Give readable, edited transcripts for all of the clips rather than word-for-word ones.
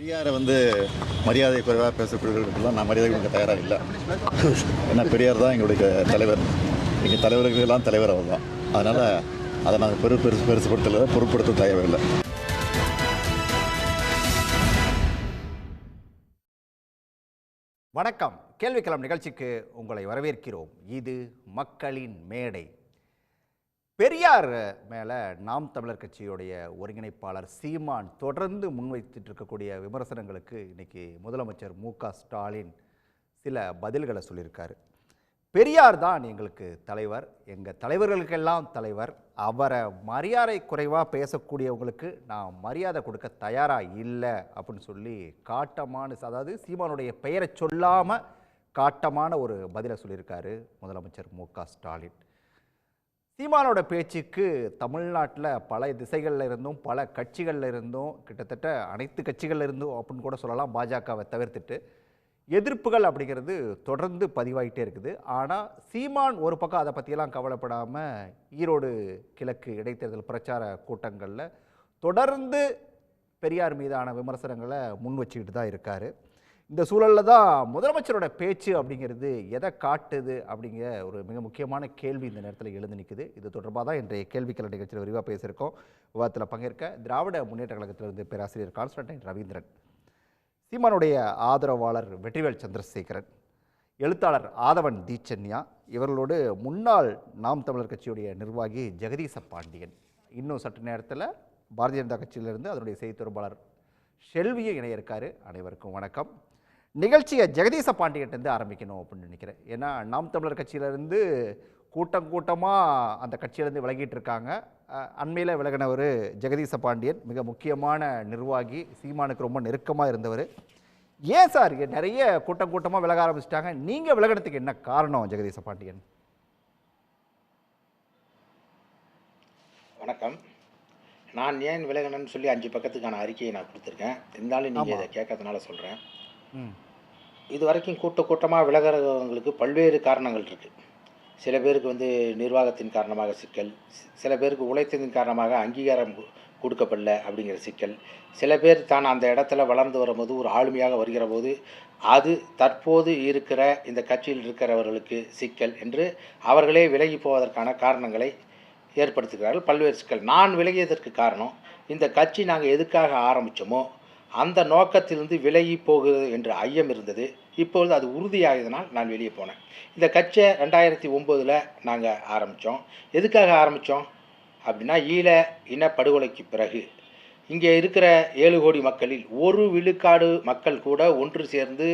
பெரியாரை மரியாதை குறைவாக பேசக்கூடியவர்களுக்கெல்லாம் நான் மரியாதை கொடுக்க தயாராக இல்லை. ஏன்னா பெரியார் தான் எங்களுடைய தலைவர். எங்கள் தலைவர்களுக்கெல்லாம் தலைவர் அவர் தான். அதனால் அதை நாங்கள் பெருசுப்படுத்தலை, பொருட்படுத்த தேவையில்லை. வணக்கம். கேள்விக்களம் நிகழ்ச்சிக்கு உங்களை வரவேற்கிறோம். இது மக்களின் மேடை. பெரியார் மேலே நாம் தமிழர் கட்சியுடைய ஒருங்கிணைப்பாளர் சீமான் தொடர்ந்து முன்வைத்துட்டு இருக்கக்கூடிய விமர்சனங்களுக்கு இன்னைக்கு முதலமைச்சர் மு.க.ஸ்டாலின் சில பதில்களை சொல்லியிருக்காரு. பெரியார் தான் எங்களுக்கு தலைவர், எங்கள் தலைவர்களுக்கெல்லாம் தலைவர். அவரை மரியாதை குறைவாக பேசக்கூடியவங்களுக்கு நான் மரியாதை கொடுக்க தயாராக இல்லை அப்படின்னு சொல்லி காட்டமான, அதாவது சீமானுடைய பெயரை சொல்லாமல் காட்டமான ஒரு பதிலை சொல்லியிருக்காரு முதலமைச்சர் மு.க.ஸ்டாலின். சீமானோட பேச்சுக்கு தமிழ்நாட்டில் பல திசைகளில் இருந்தும் பல கட்சிகளில் இருந்தும் கிட்டத்தட்ட அனைத்து கட்சிகளில் இருந்தும் அப்படின்னு கூட சொல்லலாம், பாஜகவை தவிர்த்துட்டு எதிர்ப்புகள் அப்படிங்கிறது தொடர்ந்து பதிவாகிட்டே இருக்குது. ஆனால் சீமான் ஒரு பக்கம் அதை பற்றியெல்லாம் கவலைப்படாமல் ஈரோடு கிழக்கு இடைத்தேர்தல் பிரச்சார கூட்டங்களில் தொடர்ந்து பெரியார் மீதான விமர்சனங்களை முன் வச்சுக்கிட்டு தான் இருக்கார். இந்த சூழலில் தான் முதலமைச்சரோட பேச்சு அப்படிங்கிறது எதை காட்டுது அப்படிங்கிற ஒரு மிக முக்கியமான கேள்வி இந்த நேரத்தில் எழுந்து நிற்குது. இது தொடர்பாக தான் இன்றைய கேள்விக்கள நிகழ்ச்சியில் விரிவாக பேசியிருக்கோம். விவாதத்தில் பங்கேற்க திராவிட முன்னேற்ற கழகத்திலிருந்து பேராசிரியர் கான்ஸ்டன்டைன் ரவீந்திரன், சீமானுடைய ஆதரவாளர் வெற்றிவேல் சந்திரசேகரன், எழுத்தாளர் ஆதவன் தீட்சண்யா, இவர்களோடு முன்னாள் நாம் தமிழர் கட்சியுடைய நிர்வாகி ஜெகதீச பாண்டியன், இன்னும் சற்று நேரத்தில் பாரதிய ஜனதா கட்சியிலிருந்து அதனுடைய செய்தி தொடர்பாளர் செல்வியும் இணைய இருக்காரு. அனைவருக்கும் வணக்கம். நிகழ்ச்சியை ஜெகதீச பாண்டியன்ட்டு ஆரம்பிக்கணும் அப்படின்னு நினைக்கிறேன். ஏன்னா நாம் தமிழர் கட்சியிலேருந்து கூட்டமாக அந்த கட்சியிலேருந்து விலகிட்டு இருக்காங்க. அண்மையில் விலகினவர் ஜெகதீச பாண்டியன், மிக முக்கியமான நிர்வாகி, சீமானுக்கு ரொம்ப நெருக்கமாக இருந்தவர். ஏன் சார் நிறைய கூட்டமாக விலக ஆரம்பிச்சிட்டாங்க? நீங்கள் விலகினத்துக்கு என்ன காரணம் ஜெகதீச பாண்டியன்? வணக்கம். நான் ஏன் விலகினேன்னு சொல்லி 5 பக்கத்துக்கான அறிக்கையை நான் கொடுத்துருக்கேன். இருந்தாலும் நீங்கள் இதை கேட்கறதுனால சொல்கிறேன். இது வரைக்கும் கூட்டமாக விலகிறவங்களுக்கு பல்வேறு காரணங்கள் இருக்குது. சில பேருக்கு நிர்வாகத்தின் காரணமாக சிக்கல், சில பேருக்கு உழைத்ததின் காரணமாக அங்கீகாரம் கொடுக்கப்படல அப்படிங்கிற சிக்கல், சில பேர் தான் அந்த இடத்துல வளர்ந்து வரும்போது ஒரு ஆளுமையாக வருகிற போது அது தற்போது இருக்கிற இந்த கட்சியில் இருக்கிறவர்களுக்கு சிக்கல் என்று அவர்களே விலகி போவதற்கான காரணங்களை ஏற்படுத்துகிறார்கள். பல்வேறு சிக்கல். நான் விலகியதற்கு காரணம், இந்த கட்சி நாங்கள் எதுக்காக ஆரம்பித்தோமோ அந்த நோக்கத்திலிருந்து விலகி போகுது என்ற ஐயம் இருந்தது. இப்பொழுது அது உறுதியாகியதனால் நான் வெளியே போனேன். இந்த கட்சியை 2009 நாங்கள் ஆரம்பித்தோம். எதுக்காக ஆரம்பித்தோம் அப்படின்னா, ஈழ இனப்படுகொலைக்கு பிறகு இங்கே இருக்கிற 7 கோடி மக்களில் 1 விழுக்காடு மக்கள் கூட ஒன்று சேர்ந்து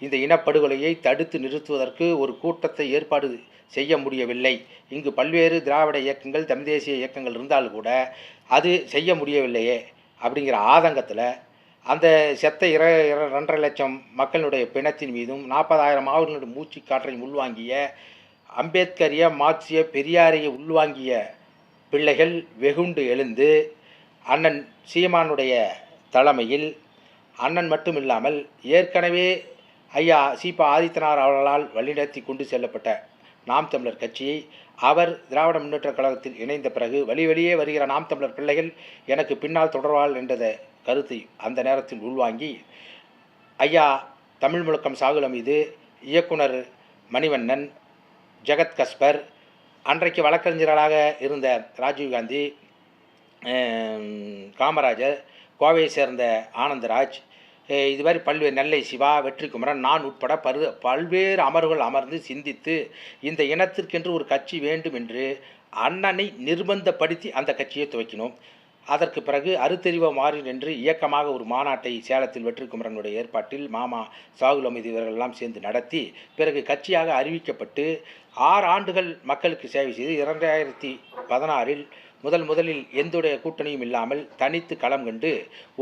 இந்த இனப்படுகொலையை தடுத்து நிறுத்துவதற்கு ஒரு கூட்டத்தை ஏற்பாடு செய்ய முடியவில்லை. இங்கு பல்வேறு திராவிட இயக்கங்கள், தமிழ் தேசிய இயக்கங்கள் இருந்தாலும் கூட அது செய்ய முடியவில்லையே அப்படிங்கிற ஆதங்கத்தில் அந்த செத்த 2.5 லட்சம் மக்களுடைய பிணத்தின் மீதும் 40,000 அவர்களுடைய மூச்சு காற்றை உள்வாங்கிய அம்பேத்கரிய, மார்க்சிய, பெரியாரையை உள்வாங்கிய பிள்ளைகள் வெகுண்டு எழுந்து அண்ணன் சீமானுடைய தலைமையில், அண்ணன் மட்டும் இல்லாமல் ஏற்கனவே ஐயா சீபா ஆதித்தனார் அவர்களால் வழிநடத்தி கொண்டு செல்லப்பட்ட நாம் தமிழர் கட்சியை அவர் திராவிட முன்னேற்ற கழகத்தில் இணைந்த பிறகு வழியே வருகிற நாம் தமிழர் பிள்ளைகள் எனக்கு பின்னால் தொடர்வாள் என்ற கருத்தை அந்த நேரத்தில் உள்வாங்கி, ஐயா தமிழ் முழக்கம் சாகுல் ஹமீது, இயக்குனர் மணிவண்ணன், ஜெகத் கஸ்பர், அன்றைக்கு வழக்கறிஞர்களாக இருந்த ராஜீவ்காந்தி, காமராஜர், கோவையை சேர்ந்த ஆனந்தராஜ், இது மாதிரி பல்வேறு நெல்லை சிவா, வெற்றி குமரன், நான் உட்பட பல்வேறு அமர்வுகள் அமர்ந்து சிந்தித்து இந்த இனத்திற்கென்று ஒரு கட்சி வேண்டும் என்று அண்ணனை நிர்பந்தப்படுத்தி அந்த கட்சியை துவக்கினோம். அதற்கு பிறகு அறுத்தறிவ மாறின் என்று இயக்கமாக ஒரு மாநாட்டை சேலத்தில் வெற்றி குமரனுடைய ஏற்பாட்டில் மாமா சாகுல் ஹமீது இவர்களெல்லாம் சேர்ந்து நடத்தி பிறகு கட்சியாக அறிவிக்கப்பட்டு 6 ஆண்டுகள் மக்களுக்கு சேவை செய்து 2016 முதலில் எந்தோடைய கூட்டணியும் இல்லாமல் தனித்து களம் கண்டு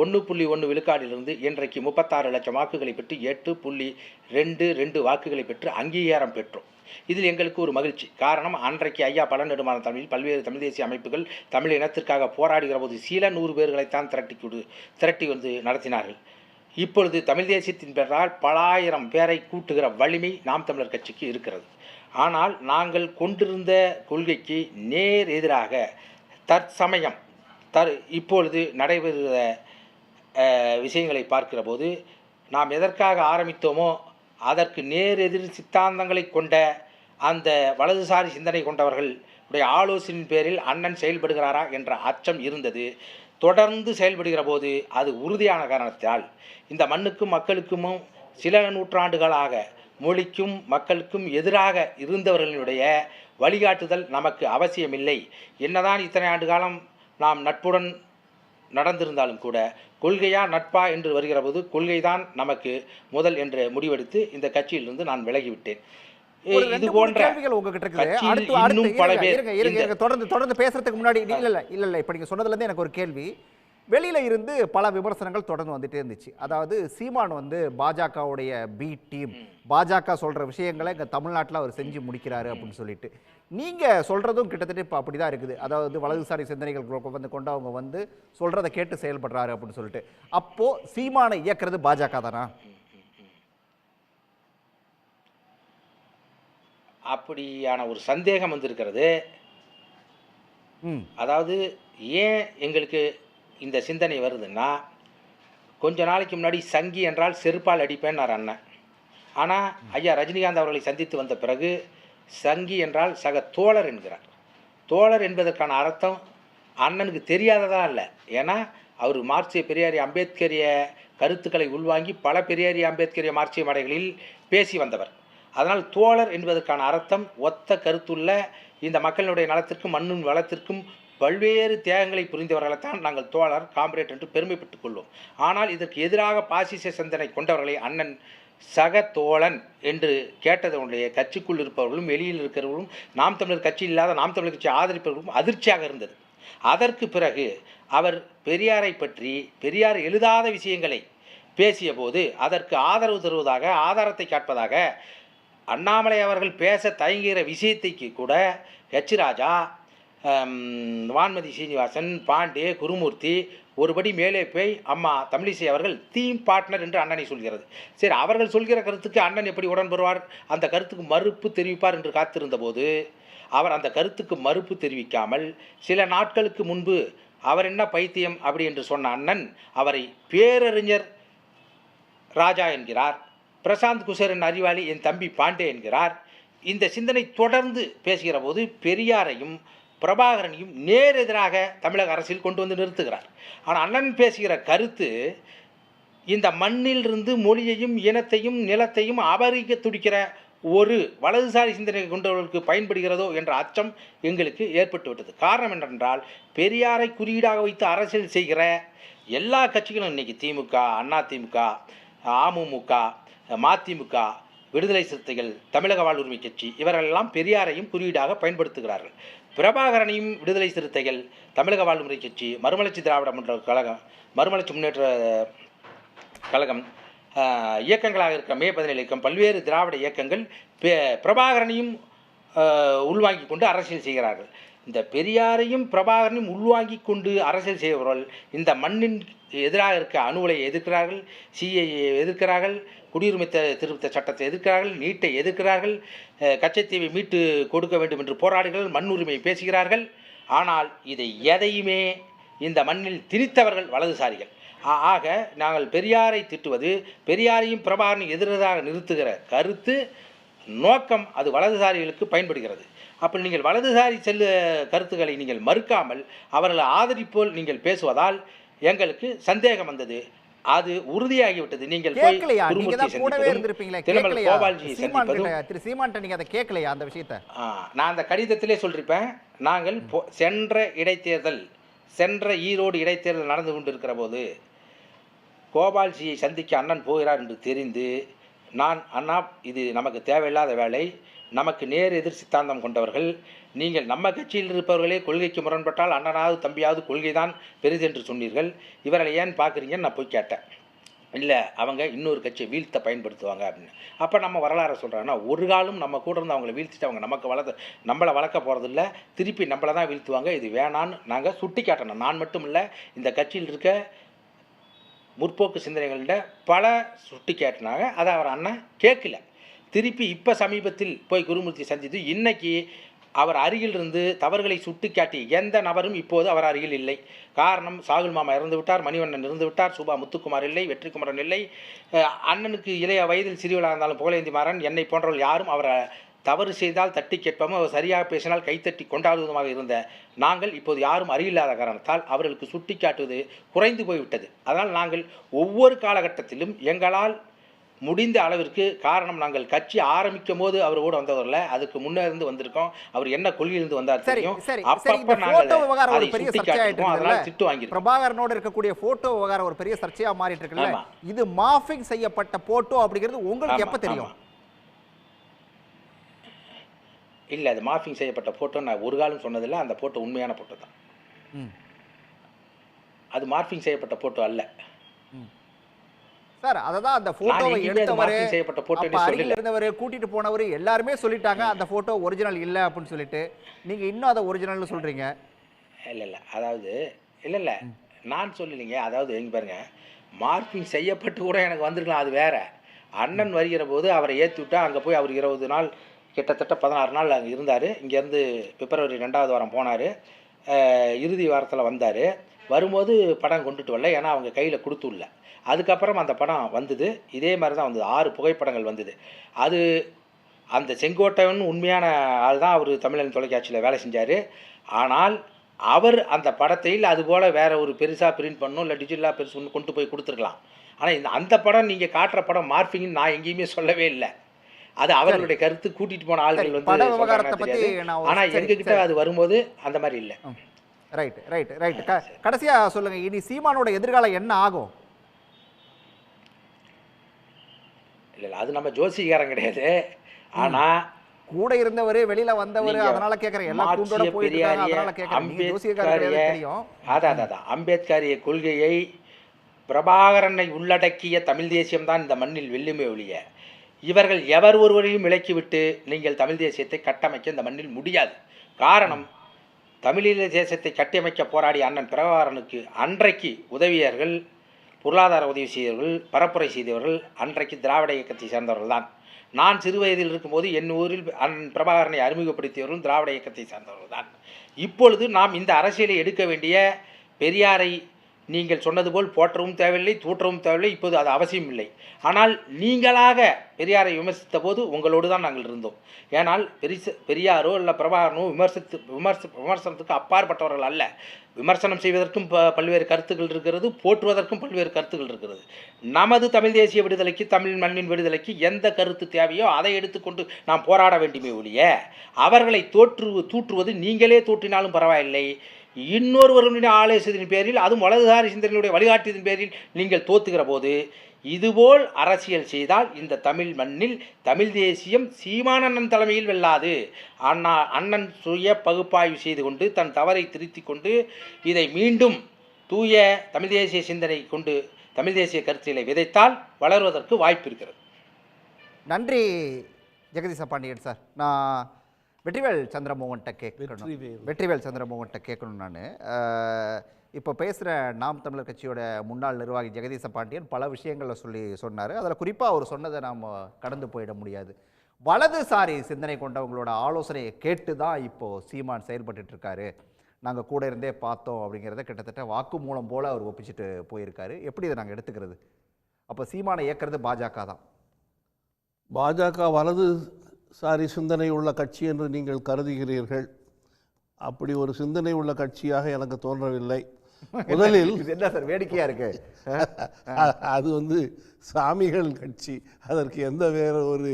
1.1 விழுக்காடிலிருந்து இன்றைக்கு 36 லட்சம் வாக்குகளை பெற்று 8.22 வாக்குகளை பெற்று அங்கீகாரம் பெற்றோம். இதில் எங்களுக்கு ஒரு மகிழ்ச்சி. காரணம், அன்றைக்கு ஐயா பல நெடுமான தமிழில் பல்வேறு தமிழ் தேசிய அமைப்புகள் தமிழ் இனத்திற்காக போராடுகிற போது சில 100 பேர்களைத்தான் திரட்டி நடத்தினார்கள். இப்பொழுது தமிழ் தேசியத்தின் பெயரால் பல ஆயிரம் பேரை கூட்டுகிற வலிமை நாம் தமிழர் கட்சிக்கு இருக்கிறது. ஆனால் நாங்கள் கொண்டிருந்த கொள்கைக்கு நேர் எதிராக தற்சமயம் இப்பொழுது நடைபெறுகிற விஷயங்களை பார்க்கிற போது நாம் எதற்காக ஆரம்பித்தோமோ அதற்கு நேர் எதிர் சித்தாந்தங்களை கொண்ட அந்த வலதுசாரி சிந்தனை கொண்டவர்கள் உடைய ஆலோசனையின் பேரில் அண்ணன் செயல்படுகிறாரா என்ற அச்சம் இருந்தது. தொடர்ந்து செயல்படுகிற போது அது உறுதியான காரணத்தால் இந்த மண்ணுக்கும் மக்களுக்கும் சில நூற்றாண்டுகளாக மொழிக்கும் மக்களுக்கும் எதிராக இருந்தவர்களுடைய வழிகாட்டுதல் நமக்கு அவசியமில்லை. என்னதான் இத்தனை ஆண்டு காலம் நாம் நட்புடன் நடந்திருந்தாலும் கூட கொள்கையா நட்பா என்று வருகிற போது கொள்கைதான் நமக்கு முதல் என்று முடிவெடுத்து இந்த கட்சியிலிருந்து நான் விலகிவிட்டேன். இது போன்ற தொடர்ந்து பேசுறதுக்கு முன்னாடி இல்ல இப்ப நீங்க சொன்னதுல இருந்து எனக்கு ஒரு கேள்வி. வெளியில இருந்து பல விமர்சனங்கள் தொடர்ந்து வந்துட்டே இருந்துச்சு. அதாவது சீமான் வந்து பாஜகவுடைய பி டீம், பாஜக சொல்ற விஷயங்களை இங்க தமிழ்நாட்டில் அவர் செஞ்சு முடிக்கிறாரு அப்படின்னு சொல்லிட்டு நீங்க சொல்றதும் கிட்டத்தட்ட இப்போ அப்படிதான் இருக்குது. அதாவது வலதுசாரி சிந்தனைகள் வந்து கொண்டு அவங்க வந்து சொல்றதை கேட்டு செயல்படுறாரு அப்படின்னு சொல்லிட்டு. அப்போ சீமானை இயக்குறது பாஜக தானா? அப்படியான ஒரு சந்தேகம் வந்திருக்கிறது. அதாவது ஏன் எங்களுக்கு இந்த சிந்தனை வருதுன்னா, கொஞ்ச நாளைக்கு முன்னாடி சங்கி என்றால் செருப்பால் அடிப்பேன்னார் அண்ணன். ஆனால் ஐயா ரஜினிகாந்த் அவர்களை சந்தித்து வந்த பிறகு சங்கி என்றால் சக தோழர் என்கிறார். தோழர் என்பதற்கான அர்த்தம் அண்ணனுக்கு தெரியாததா இல்லை. ஏன்னா அவர் மார்க்சிய பெரியாரிய அம்பேத்கரிய கருத்துக்களை உள்வாங்கி பல பெரியாரிய அம்பேத்கரிய மார்க்சிய மேடைகளில் பேசி வந்தவர். அதனால் தோழர் என்பதற்கான அர்த்தம் ஒத்த கருத்துள்ள இந்த மக்களுடைய நலத்திற்கும் மண்ணின் வளத்திற்கும் பல்வேறு தியாகங்களை புரிந்தவர்களைத்தான் நாங்கள் தோழர் காம்ரேட் என்று பெருமைப்பட்டுக் கொள்வோம். ஆனால் இதற்கு எதிராக பாசிச சிந்தனை கொண்டவர்களை அண்ணன் சக தோழன் என்று கேட்டதனுடைய கட்சிக்குள் இருப்பவர்களும் வெளியில் இருக்கிறவர்களும் நாம் தமிழர் கட்சி இல்லாத நாம் தமிழர் கட்சி ஆதரிப்பவர்களும் அதிர்ச்சியாக இருந்தது. அதற்கு பிறகு அவர் பெரியாரை பற்றி பெரியார் எழுதாத விஷயங்களை பேசிய போது அதற்கு ஆதரவு தருவதாக ஆதாரத்தை காட்பதாக அண்ணாமலை அவர்கள் பேச தயங்குகிற விஷயத்தைக்கு கூட ஹெச் ராஜா, வான்மதி சீனிவாசன், பாண்டே, குருமூர்த்தி ஒருபடி மேலே போய் அம்மா தமிழிசை அவர்கள் தீம் பார்ட்னர் என்று அண்ணனை சொல்கிறது. சரி, அவர்கள் சொல்கிற கருத்துக்கு அண்ணன் எப்படி உடன் வருவார், அந்த கருத்துக்கு மறுப்பு தெரிவிப்பார் என்று காத்திருந்த போது அவர் அந்த கருத்துக்கு மறுப்பு தெரிவிக்காமல் சில நாட்களுக்கு முன்பு அவர் என்ன பைத்தியம் அப்படி என்று சொன்ன அண்ணன் அவரை பேரறிஞர் ராஜா என்கிறார், பிரசாந்த் குசேரன் அறிவாளி என் தம்பி பாண்டே என்கிறார். இந்த சிந்தனை தொடர்ந்து பேசுகிற போது பெரியாரையும் பிரபாகரனையும் நேர் எதிராக தமிழக அரசில் கொண்டு வந்து நிறுத்துகிறார். ஆனால் அண்ணன் பேசுகிற கருத்து இந்த மண்ணிலிருந்து மொழியையும் இனத்தையும் நிலத்தையும் அபகரிக்க துடிக்கிற ஒரு வலதுசாரி சிந்தனை கொண்டவர்களுக்கு பயன்படுகிறதோ என்ற அச்சம் எங்களுக்கு ஏற்பட்டு விட்டது. காரணம் என்னென்றால் பெரியாரை குறியீடாக வைத்து அரசியல் செய்கிற எல்லா கட்சிகளும் இன்றைக்கி திமுக, அண்ணா திமுக, அமமுக, மதிமுக, விடுதலை சிறுத்தைகள், தமிழக வாழ்வுரிமை கட்சி இவர்களெல்லாம் பெரியாரையும் குறியீடாக பயன்படுத்துகிறார்கள். பிரபாகரனையும் விடுதலை சிறுத்தைகள், தமிழக வாழ்வுரிமை கட்சி, மறுமலர்ச்சி திராவிட முன்னேற்ற கழகம், மறுமலர்ச்சி முன்னேற்ற கழகம் இயக்கங்களாக இருக்கிற மே 17 இயக்கம், பல்வேறு திராவிட இயக்கங்கள் பிரபாகரனையும் உள்வாங்கி கொண்டு அரசியல் செய்கிறார்கள். இந்த பெரியாரையும் பிரபாகரனையும் உள்வாங்கி கொண்டு அரசியல் செய்பவர்கள் இந்த மண்ணின் எதிராக இருக்க அணுவலை எதிர்க்கிறார்கள், சிஏஏ எதிர்க்கிறார்கள், குடியுரிமை திருத்த சட்டத்தை எதிர்க்கிறார்கள், நீட்டை எதிர்க்கிறார்கள், கச்சத்தீவை மீட்டு கொடுக்க வேண்டும் என்று போராடுகிறார்கள், மண் உரிமையை பேசுகிறார்கள். ஆனால் இதை எதையுமே இந்த மண்ணில் திணித்தவர்கள் வலதுசாரிகள். ஆக நாங்கள் பெரியாரை திட்டுவது, பெரியாரையும் பிரபாகரனையும் எதிராக நிறுத்துகிற கருத்து நோக்கம் அது வலதுசாரிகளுக்கு பயன்படுகிறது. அப்படி நீங்கள் வலதுசாரி கருத்துக்களை நீங்கள் மறுக்காமல் அவர்களை ஆதரிப்போல் நீங்கள் பேசுவதால் எங்களுக்கு சந்தேகம் வந்தது. அது உறுதியாகிவிட்டது. நீங்கள் நான் அந்த கடிதத்திலே சொல்லிருப்பேன். நாங்கள் சென்ற இடைத்தேர்தல், சென்ற ஈரோடு இடைத்தேர்தல் நடந்து கொண்டிருக்கிற போது கோபால்ஜியை சந்திக்க அண்ணன் போகிறார் என்று தெரிந்து நான், அண்ணா இது நமக்கு தேவையில்லாத வேலை, நமக்கு நேர் எதிர் சித்தாந்தம் கொண்டவர்கள், நீங்கள் நம்ம கட்சியில் இருப்பவர்களே கொள்கைக்கு முரண்பட்டால் அண்ணனாவது தம்பியாவது கொள்கை தான் பெரிது என்று சொன்னீர்கள், இவர்களை ஏன் பார்க்குறீங்கன்னு நான் போய் கேட்டேன். இல்லை, அவங்க இன்னொரு கட்சியை வீழ்த்த பயன்படுத்துவாங்க அப்படின்னு. அப்போ நம்ம வரலாறு சொல்கிறாங்கன்னா, ஒரு காலம் நம்ம கூட இருந்து அவங்கள வீழ்த்திட்டு அவங்க நம்மளை வளர்க்க போகிறதில்ல, திருப்பி நம்மளை தான் வீழ்த்துவாங்க, இது வேணான்னு நாங்கள் சுட்டி காட்டணும். நான் மட்டும் இல்லை, இந்த கட்சியில் இருக்க முற்போக்கு சிந்தனைகள்கிட்ட பல சுட்டி கேட்டினாங்க. அதை அவர் அண்ணன் கேட்கல. திருப்பி இப்போ சமீபத்தில் போய் குருமூர்த்தி சந்தித்து இன்னைக்கு அவர் அருகில் இருந்து தவறுகளை சுட்டிக்காட்டி எந்த நபரும் இப்போது அவர் அருகில் இல்லை. காரணம், சாகுல் மாமா இறந்து விட்டார், மணிவண்ணன் இறந்து விட்டார், சுபா முத்துக்குமார் இல்லை, வெற்றிக்குமரன் இல்லை, அண்ணனுக்கு இளைய வயதில் சிறியவளாக இருந்தாலும் புகழேந்தி மாறன், என்னை போன்றவர்கள் யாரும் அவரை தவறு செய்தால் தட்டி கேட்போம், அவர் சரியாக பேசினால் கைத்தட்டி கொண்டாடுவதுமாக இருந்த நாங்கள் இப்போது யாரும் அறியில்லாத காரணத்தால் அவர்களுக்கு சுட்டிக்காட்டுவது குறைந்து போய்விட்டது. அதனால் நாங்கள் ஒவ்வொரு காலகட்டத்திலும் எங்களால் முடிந்த அளவிற்கு, காரணம் நாங்கள் கட்சி ஆரம்பிக்கும் போது அவர் கூட வந்தவர்ல, அதுக்கு முன்னே இருந்து வந்திருக்கோம், அவர் என்ன கொள்கையிலிருந்து வந்தார் தெரியும். அப்பப்ப நாங்கள் அதை சுட்டிக்காட்டுவோம், அதனால திட்டு வாங்கிருக்கோம். பிரபாகரனோட இருக்கக்கூடிய போட்டோ விவகாரம் ஒரு பெரிய சர்ச்சையா மாறிட்டு இருக்குல்ல, இது மார்பிங் செய்யப்பட்ட போட்டோ அப்படிங்கிறது உங்களுக்கு எப்ப தெரியும்? இல்லை, அது மார்பிங் செய்யப்பட்ட ஃபோட்டோ நான் ஒரு காலம் சொன்னதில்லை. அந்த ஃபோட்டோ உண்மையான ஃபோட்டோ தான். அது மார்பிங் செய்யப்பட்ட ஃபோட்டோ அல்ல சார். அததான் அந்த போட்டோவை எடுத்தவர், அருகில் இருந்தவர், கூட்டிட்டு போனவர் எல்லாருமே சொல்லிட்டாங்க அந்த போட்டோ ஒரிஜினல் இல்லை அப்படின்னு சொல்லிட்டு. நீங்க இன்னும் அதை ஒரிஜினல்னு சொல்றீங்க. இல்லை அதாவது இல்லை நான் சொல்லலைங்க. அதாவது எங்க பாருங்க, மார்பிங் செய்யப்பட்டு கூட எனக்கு வந்திருக்கலாம், அது வேற. அண்ணன் வருகிற போது அவரை ஏற்றி விட்டா அங்கே போய் அவர் 20 நாள் கிட்டத்தட்ட 16 நாள் அங்கே இருந்தார். இங்கேருந்து பிப்ரவரி 2வது வாரம் போனார், இறுதி வாரத்தில் வந்தார். வரும்போது படம் கொண்டுட்டு வரல, ஏன்னா அவங்க கையில் கொடுத்துள்ள. அதுக்கப்புறம் அந்த படம் வந்தது, இதே மாதிரி தான் வந்தது. 6 புகைப்படங்கள் வந்தது. அது அந்த செங்கோட்டையன் உண்மையான ஆள் தான், அவர் தமிழன் தொலைக்காட்சியில் வேலை செஞ்சார். ஆனால் அவர் அந்த படத்தில் அதுபோல் வேற ஒரு பெருசாக பிரிண்ட் பண்ணணும், இல்லை டிஜிட்டலாக பெருசு ஒன்று கொண்டு போய் கொடுத்துருக்கலாம். ஆனால் அந்த படம் நீங்கள் காட்டுற படம் மார்பிங்னு நான் எங்கேயுமே சொல்லவே இல்லை. அது அவர்களுடைய கருத்து, கூட்டிட்டு போன ஆள்கள் வந்து. ஆனா எங்ககிட்ட அது வரும்போது அந்த மாதிரி இல்லை. Right right right. கடைசியா சொல்லுங்க, இனி சீமானோட எதிர்காலம் என்ன ஆகும்? இல்லை, அது நம்ம ஜோசிகாரன் கிடையாது. ஆனா கூட இருந்தவர், வெளியில வந்தவர், அதனால கேக்குறேன். எல்லாம் கூண்டோட போயிட்டு இருக்காங்க, அதனால கேக்குறேன். நீங்க ஜோசிகாரன் தெரியும். அதான் அம்பேத்கரிய கொள்கையை, பிரபாகரனை உள்ளடக்கிய தமிழ் தேசியம் தான் இந்த மண்ணில் வெல்லுமே ஒழிய, இவர்கள் எவர் ஒருவரையும் விலக்கிவிட்டு நீங்கள் தமிழ் தேசியத்தை கட்டமைக்க இந்த மண்ணில் முடியாது. காரணம், தமிழீழ தேசத்தை கட்டமைக்க போராடிய அண்ணன் பிரபாகரனுக்கு அன்றைக்கு உதவியர்கள், பொருளாதார உதவி செய்தவர்கள், பரப்புரை செய்தவர்கள் அன்றைக்கு திராவிட இயக்கத்தை சேர்ந்தவர்கள் தான். நான் சிறு வயதில் இருக்கும்போது என் ஊரில் அண்ணன் பிரபாகரனை அறிமுகப்படுத்தியவர்களும் திராவிட இயக்கத்தை சேர்ந்தவர்கள் தான். இப்பொழுது நாம் இந்த அரசியலை எடுக்க வேண்டிய பெரியாரை நீங்கள் சொன்னது போல் போற்றவும் தேவையில்லை, தூற்றவும் தேவையில்லை. இப்போது அது அவசியம் இல்லை. ஆனால் நீங்களாக பெரியாரை விமர்சித்த போது உங்களோடு தான் நாங்கள் இருந்தோம். ஏனால் பெரியாரோ இல்லை பிரபாகரனோ விமர்சனத்துக்கு அப்பாற்பட்டவர்கள் அல்ல. விமர்சனம் செய்வதற்கும் பல்வேறு கருத்துக்கள் இருக்கிறது, போற்றுவதற்கும் பல்வேறு கருத்துக்கள் இருக்கிறது. நமது தமிழ் தேசிய விடுதலைக்கு, தமிழ் மண்ணின் விடுதலைக்கு எந்த கருத்து தேவையோ அதை எடுத்துக்கொண்டு நாம் போராட வேண்டுமே ஒழிய, அவர்களை தூற்றுவது நீங்களே தூற்றினாலும் பரவாயில்லை, இன்னொருவருடைய ஆலோசனையின் பேரில், அதுவும் வலதுசாரி சிந்தனையுடைய வழிகாட்டியதன் பேரில் நீங்கள் தோத்துகிற போது, இதுபோல் அரசியல் செய்தால் இந்த தமிழ் மண்ணில் தமிழ் தேசியம் சீமானண்ணன் தலைமையில் வெல்லாது. அண்ணன் சுய பகுப்பாய்வு செய்து கொண்டு தன் தவறை திருத்தி கொண்டு இதை மீண்டும் தூய தமிழ் தேசிய சிந்தனை கொண்டு தமிழ் தேசிய கருத்தியலை விதைத்தால் வளர்வதற்கு வாய்ப்பு இருக்கிறது. நன்றி ஜெகதீச பாண்டியன் சார். நான் வெற்றிவேல் சந்திரமோகன்கிட்ட கேட்கணும். நான் இப்போ பேசுகிற நாம் தமிழர் கட்சியோட முன்னாள் நிர்வாகி ஜெகதீச பாண்டியன் பல விஷயங்களில் சொன்னார். அதில் குறிப்பாக அவர் சொன்னதை நாம் கடந்து போயிட முடியாது. வலதுசாரி சிந்தனை கொண்டவங்களோட ஆலோசனையை கேட்டு தான் இப்போது சீமான் செயல்பட்டு இருக்காரு, நாங்கள் கூட இருந்தே பார்த்தோம் அப்படிங்கிறத கிட்டத்தட்ட வாக்குமூலம் போல் அவர் ஒப்பிச்சுட்டு போயிருக்காரு. எப்படி இதை நாங்கள் எடுத்துக்கிறது? அப்போ சீமானை இயக்கிறது பாஜக தான். பாஜக வலதுசாரி சிந்தனை உள்ள கட்சி என்று நீங்கள் கருதுகிறீர்கள். அப்படி ஒரு சிந்தனை உள்ள கட்சியாக எனக்கு தோன்றவில்லை. முதலில் என்ன சார் வேடிக்கையா இருக்கு? அது சாமிகள் கட்சி, அதற்கு எந்த வேற ஒரு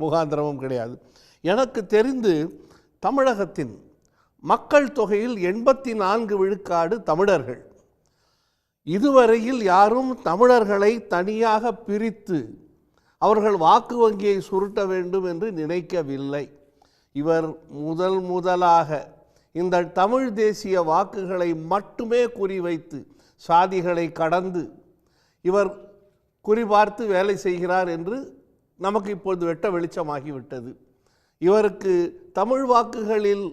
முகாந்திரமும் கிடையாது. எனக்கு தெரிந்து தமிழகத்தின் மக்கள் தொகையில் 84 விழுக்காடு தமிழர்கள். இதுவரையில் யாரும் தமிழர்களை தனியாக பிரித்து அவர்கள் வாக்கு வங்கியை சுருட்ட வேண்டும் என்று நினைக்கவில்லை. இவர் முதலாக இந்த தமிழ் தேசிய வாக்குகளை மட்டுமே குறிவைத்து சாதிகளை கடந்து இவர் குறிபார்த்து வேலை செய்கிறார் என்று நமக்கு இப்பொழுது வெட்ட வெளிச்சமாகிவிட்டது. இவருக்கு தமிழ் வாக்குகளில்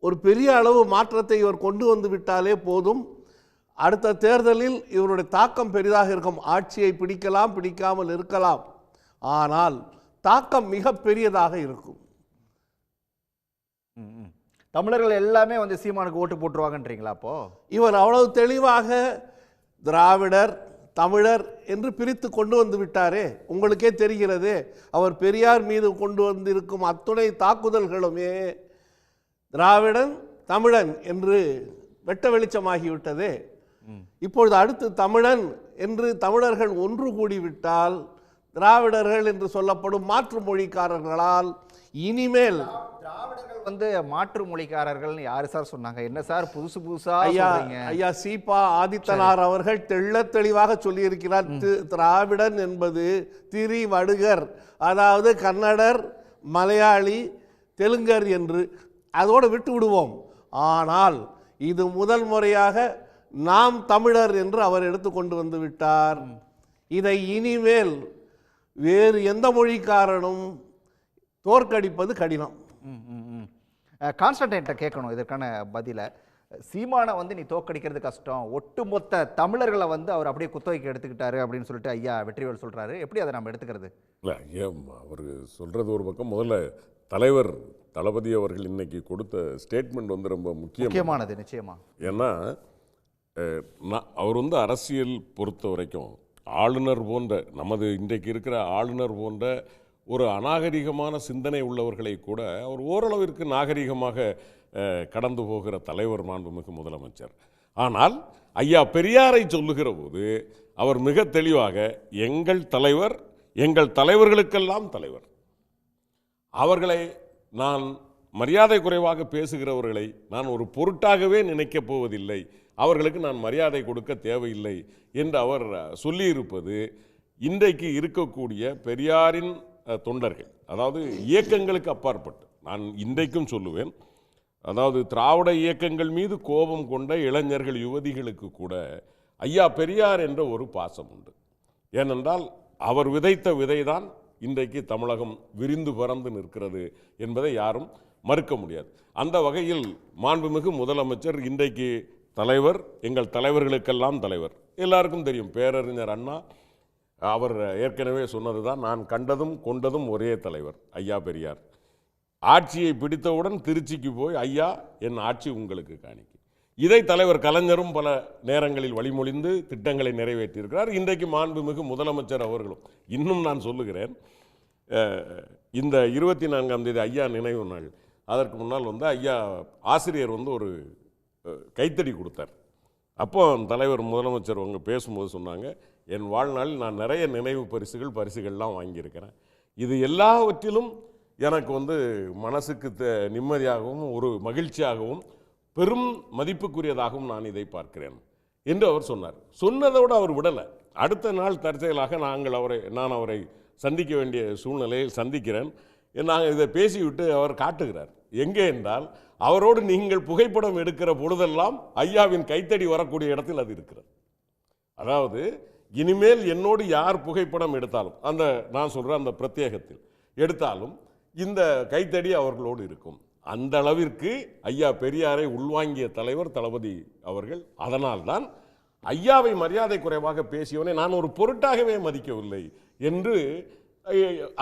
ஒரு பெரிய அளவு மாற்றத்தை இவர் கொண்டு வந்து விட்டாலே போதும், அடுத்த தேர்தலில் இவருடைய தாக்கம் பெரிதாக இருக்கும். ஆட்சியை பிடிக்கலாம், பிடிக்காமல் இருக்கலாம், ஆனால் தாக்கம் மிக பெரியதாக இருக்கும். தமிழர்கள் எல்லாமே வந்து சீமானுக்கு ஓட்டு போட்டுருவாங்கன்றீங்களா அப்போ? இவர் அவ்வளவு தெளிவாக திராவிடர் தமிழர் என்று பிரித்து கொண்டு வந்து விட்டாரே. உங்களுக்கே தெரிகிறது, அவர் பெரியார் மீது கொண்டு வந்திருக்கும் அத்துணை தாக்குதல்களுமே திராவிடன் தமிழன் என்று வெட்ட வெளிச்சமாகிவிட்டதே. இப்பொழுது அடுத்து தமிழன் என்று தமிழர்கள் ஒன்று கூடிவிட்டால் திராவிடர்கள் என்று சொல்லப்படும் மாற்று மொழிக்காரர்களால் இனிமேல் திராவிடர்கள் வந்து மாற்று மொழிக்காரர்கள் யாரு சார் சொன்னாங்க? என்ன சார் புதுசு புதுசா ஐயா சீபா ஆதித்தனார் அவர்கள் தெள்ளத் தெளிவாக சொல்லியிருக்கிறார். திராவிடன் என்பது திரிவடுகர், அதாவது கன்னடர், மலையாளி, தெலுங்கர் என்று அதோடு விட்டு விடுவோம். ஆனால் இது முதல் முறையாக நாம் தமிழர் என்று அவர் எடுத்துக்கொண்டு வந்து விட்டார். இதை இனிமேல் வேறு எந்த மொழிக்காரனும் தோற்கடிப்பது கடினம். கான்ஸ்டன்டைன்ட்ட கேட்கணும் இதற்கான பதிலை. சீமானை வந்து நீ தோற்கடிக்கிறது கஷ்டம், ஒட்டுமொத்த தமிழர்களை வந்து அவர் அப்படியே குத்தகைக்கு எடுத்துக்கிட்டாரு அப்படின்னு சொல்லிட்டு ஐயா வெற்றிவேல் சொல்றாரு. எப்படி அதை நம்ம எடுத்துக்கிறது? இல்லை ஐயா, அவர் சொல்றது ஒரு பக்கம். முதல்ல தலைவர் தளபதி அவர்கள் இன்னைக்கு கொடுத்த ஸ்டேட்மெண்ட் வந்து ரொம்ப முக்கியமானது. நிச்சயமா. ஏன்னா அவர் வந்து அரசியல் பொறுத்த வரைக்கும் ஆளுநர் போன்ற, நமது இன்றைக்கு இருக்கிற ஆளுநர் போன்ற ஒரு அநாகரிகமான சிந்தனை உள்ளவர்களை கூட அவர் ஓரளவிற்கு நாகரிகமாக கடந்து போகிற தலைவர், மாண்புமிகு முதலமைச்சர். ஆனால் ஐயா பெரியாரை சொல்லுகிற போது அவர் மிக தெளிவாக எங்கள் தலைவர், எங்கள் தலைவர்களுக்கெல்லாம் தலைவர், அவர்களை நான் மரியாதை குறைவாக பேசுகிறவர்களை நான் ஒரு பொருட்டாகவே நினைக்கப் போவதில்லை, அவர்களுக்கு நான் மரியாதை கொடுக்க தேவையில்லை என்று அவர் சொல்லியிருப்பது இன்றைக்கு இருக்கக்கூடிய பெரியாரின் தொண்டர்கள், அதாவது இயக்கங்களுக்கு அப்பாற்பட்டு நான் இன்றைக்கும் சொல்லுவேன், அதாவது திராவிட இயக்கங்கள் மீது கோபம் கொண்ட இளைஞர்கள், யுவதிகளுக்கு கூட ஐயா பெரியார் என்ற ஒரு பாசம் உண்டு. ஏனென்றால் அவர் விதைத்த விதைதான் இன்றைக்கு தமிழகம் விரிந்து பறந்து நிற்கிறது என்பதை யாரும் மறுக்க முடியாது. அந்த வகையில் மாண்புமிகு முதலமைச்சர் இன்றைக்கு தலைவர், எங்கள் தலைவர்களுக்கெல்லாம் தலைவர். எல்லாருக்கும் தெரியும், பேரறிஞர் அண்ணா அவர் ஏற்கனவே சொன்னது தான், நான் கண்டதும் கொண்டதும் ஒரே தலைவர் ஐயா பெரியார். ஆட்சியை பிடித்தவுடன் திருச்சிக்கு போய் ஐயா என் ஆட்சி உங்களுக்கு காணிக்கு. இதை தலைவர் கலைஞரும் பல நேரங்களில் வழிமொழிந்து திட்டங்களை நிறைவேற்றியிருக்கிறார். இன்றைக்கு மாண்புமிகு முதலமைச்சர் அவர்களும். இன்னும் நான் சொல்லுகிறேன், இந்த 24ஆம் தேதி ஐயா நினைவு நாள், அதற்கு முன்னால் வந்து ஐயா ஆசிரியர் வந்து ஒரு கைத்தடி கொடுத்தார். அப்போ தலைவர் முதலமைச்சர் அவங்க பேசும்போது சொன்னாங்க, என் வாழ்நாளில் நான் நிறைய நினைவு பரிசுகள்லாம் வாங்கியிருக்கிறேன், இது எல்லாவற்றிலும் எனக்கு வந்து மனசுக்கு நிம்மதியாகவும் ஒரு மகிழ்ச்சியாகவும் பெரும் மதிப்புக்குரியதாகவும் நான் இதை பார்க்கிறேன் என்று அவர் சொன்னார். சொன்னதோடு அவர் விடலை. அடுத்த நாள் தற்செயலாக நான் அவரை சந்திக்க வேண்டிய சூழ்நிலையில் சந்திக்கிறேன். நாங்கள் இதை பேசிவிட்டு அவர் காட்டுகிறார். எங்கே என்றால், அவரோடு நீங்கள் புகைப்படம் எடுக்கிற பொழுதெல்லாம் ஐயாவின் கைத்தடி வரக்கூடிய இடத்தில் அது இருக்கிறது. அதாவது இனிமேல் என்னோடு யார் புகைப்படம் எடுத்தாலும், அந்த நான் சொல்கிறேன் அந்த பிரத்யேகத்தில் எடுத்தாலும் இந்த கைத்தடி அவர்களோடு இருக்கும். அந்த அளவிற்கு ஐயா பெரியாரை உள்வாங்கிய தலைவர் தளபதி அவர்கள். அதனால்தான் ஐயாவை மரியாதை குறைவாக பேசியவனை நான் ஒரு பொருட்டாகவே மதிக்கவில்லை என்று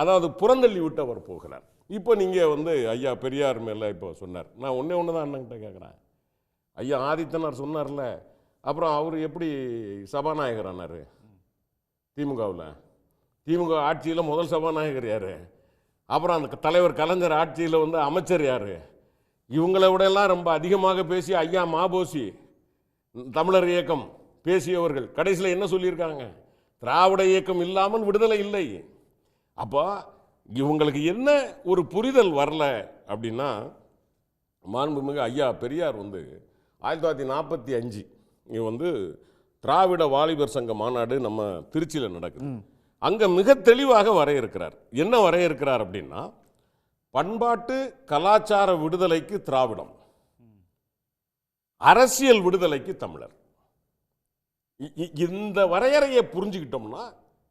அதாவது புறந்தள்ளி விட்டு அவர் போகிறார். இப்போ நீங்கள் வந்து ஐயா பெரியார் மேலே இப்போ சொன்னார். நான் ஒன்று தான் அண்ணன்கிட்ட கேட்குறேன். ஐயா ஆதித்தனார் சொன்னார்ல, அப்புறம் அவர் எப்படி சபாநாயகர் ஆனார் திமுகவில்? திமுக ஆட்சியில் முதல் சபாநாயகர் யார்? அப்புறம் அந்த தலைவர் கலைஞர் ஆட்சியில் வந்து அமைச்சர் யார்? இவங்களை விடலாம் ரொம்ப அதிகமாக பேசி ஐயா மாபோசி, தமிழர் இயக்கம் பேசியவர்கள் கடைசியில் என்ன சொல்லியிருக்காங்க? திராவிட இயக்கம் இல்லாமல் விடுதலை இல்லை. அப்போ இவங்களுக்கு என்ன ஒரு புரிதல் வரல அப்படின்னா, மாண்புமிகு ஐயா பெரியார் வந்து 1945 இங்கே வந்து திராவிட வாலிபர் சங்க மாநாடு நம்ம திருச்சியில் நடக்குது. அங்கே மிக தெளிவாக வரையறுக்கிறார். என்ன வரையறுக்கிறார் அப்படின்னா, பண்பாட்டு கலாச்சார விடுதலைக்கு திராவிடம், அரசியல் விடுதலைக்கு தமிழர். இந்த வரையறையை புரிஞ்சுக்கிட்டோம்னா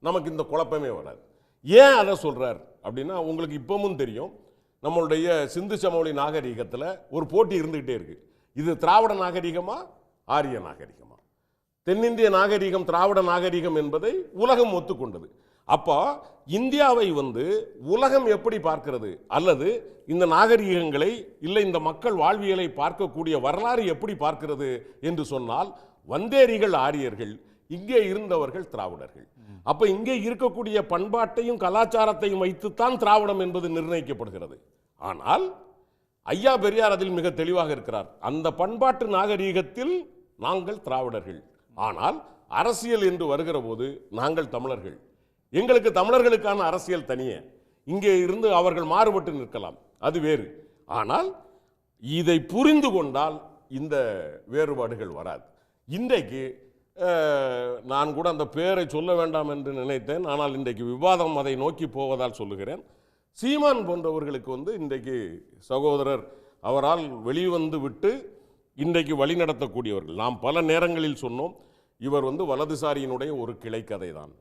நமக்கு இந்த குழப்பமே வராது. ஏன் அதை சொல்றார் அப்படின்னா, உங்களுக்கு இப்பவும் தெரியும், நம்மளுடைய சிந்து சமவெளி நாகரிகத்தில் ஒரு போட்டி இருந்துகிட்டே இருக்கு. இது திராவிட நாகரிகமா ஆரிய நாகரிகமா? தென்னிந்திய நாகரிகம் திராவிட நாகரிகம் என்பதை உலகம் ஒத்துக்கொண்டது. அப்போ இந்தியாவை உலகம் எப்படி பார்க்கிறது, அல்லது இந்த நாகரிகங்களை இல்லை இந்த மக்கள் வாழ்வியலை பார்க்கக்கூடிய வரலாறு எப்படி பார்க்கிறது என்று சொன்னால், வந்தேரிகள் ஆரியர்கள், இங்கே இருந்தவர்கள் திராவிடர்கள். அப்ப இங்கே இருக்கக்கூடிய பண்பாட்டையும் கலாச்சாரத்தையும் வைத்துத்தான் திராவிடம் என்பது நிர்ணயிக்கப்படுகிறது. ஆனால் ஐயா பெரியார் அதில் மிக தெளிவாக இருக்கிறார். அந்த பண்பாட்டு நாகரீகத்தில் நாங்கள் திராவிடர்கள், ஆனால் அரசியல் என்று வருகிற போது நாங்கள் தமிழர்கள். எங்களுக்கு தமிழர்களுக்கான அரசியல் தனியே, இங்கே இருந்து அவர்கள் மாறுபட்டு நிற்கலாம், அது வேறு. ஆனால் இதை புரிந்து கொண்டால் இந்த வேறுபாடுகள் வராது. இன்றைக்கு நான் கூட அந்த பேரை சொல்ல வேண்டாம் என்று நினைத்தேன், ஆனால் இன்றைக்கு விவாதம் அதை நோக்கி போவதால் சொல்லுகிறேன். சீமான் போன்றவர்களுக்கு இன்றைக்கு சகோதரர் அவரால் வெளிவந்து விட்டு இன்றைக்கு வழிநடத்தக்கூடியவர்கள். நாம் பல நேரங்களில் சொன்னோம், இவர் வலதுசாரியினுடைய ஒரு கிளைக்கதை தான்.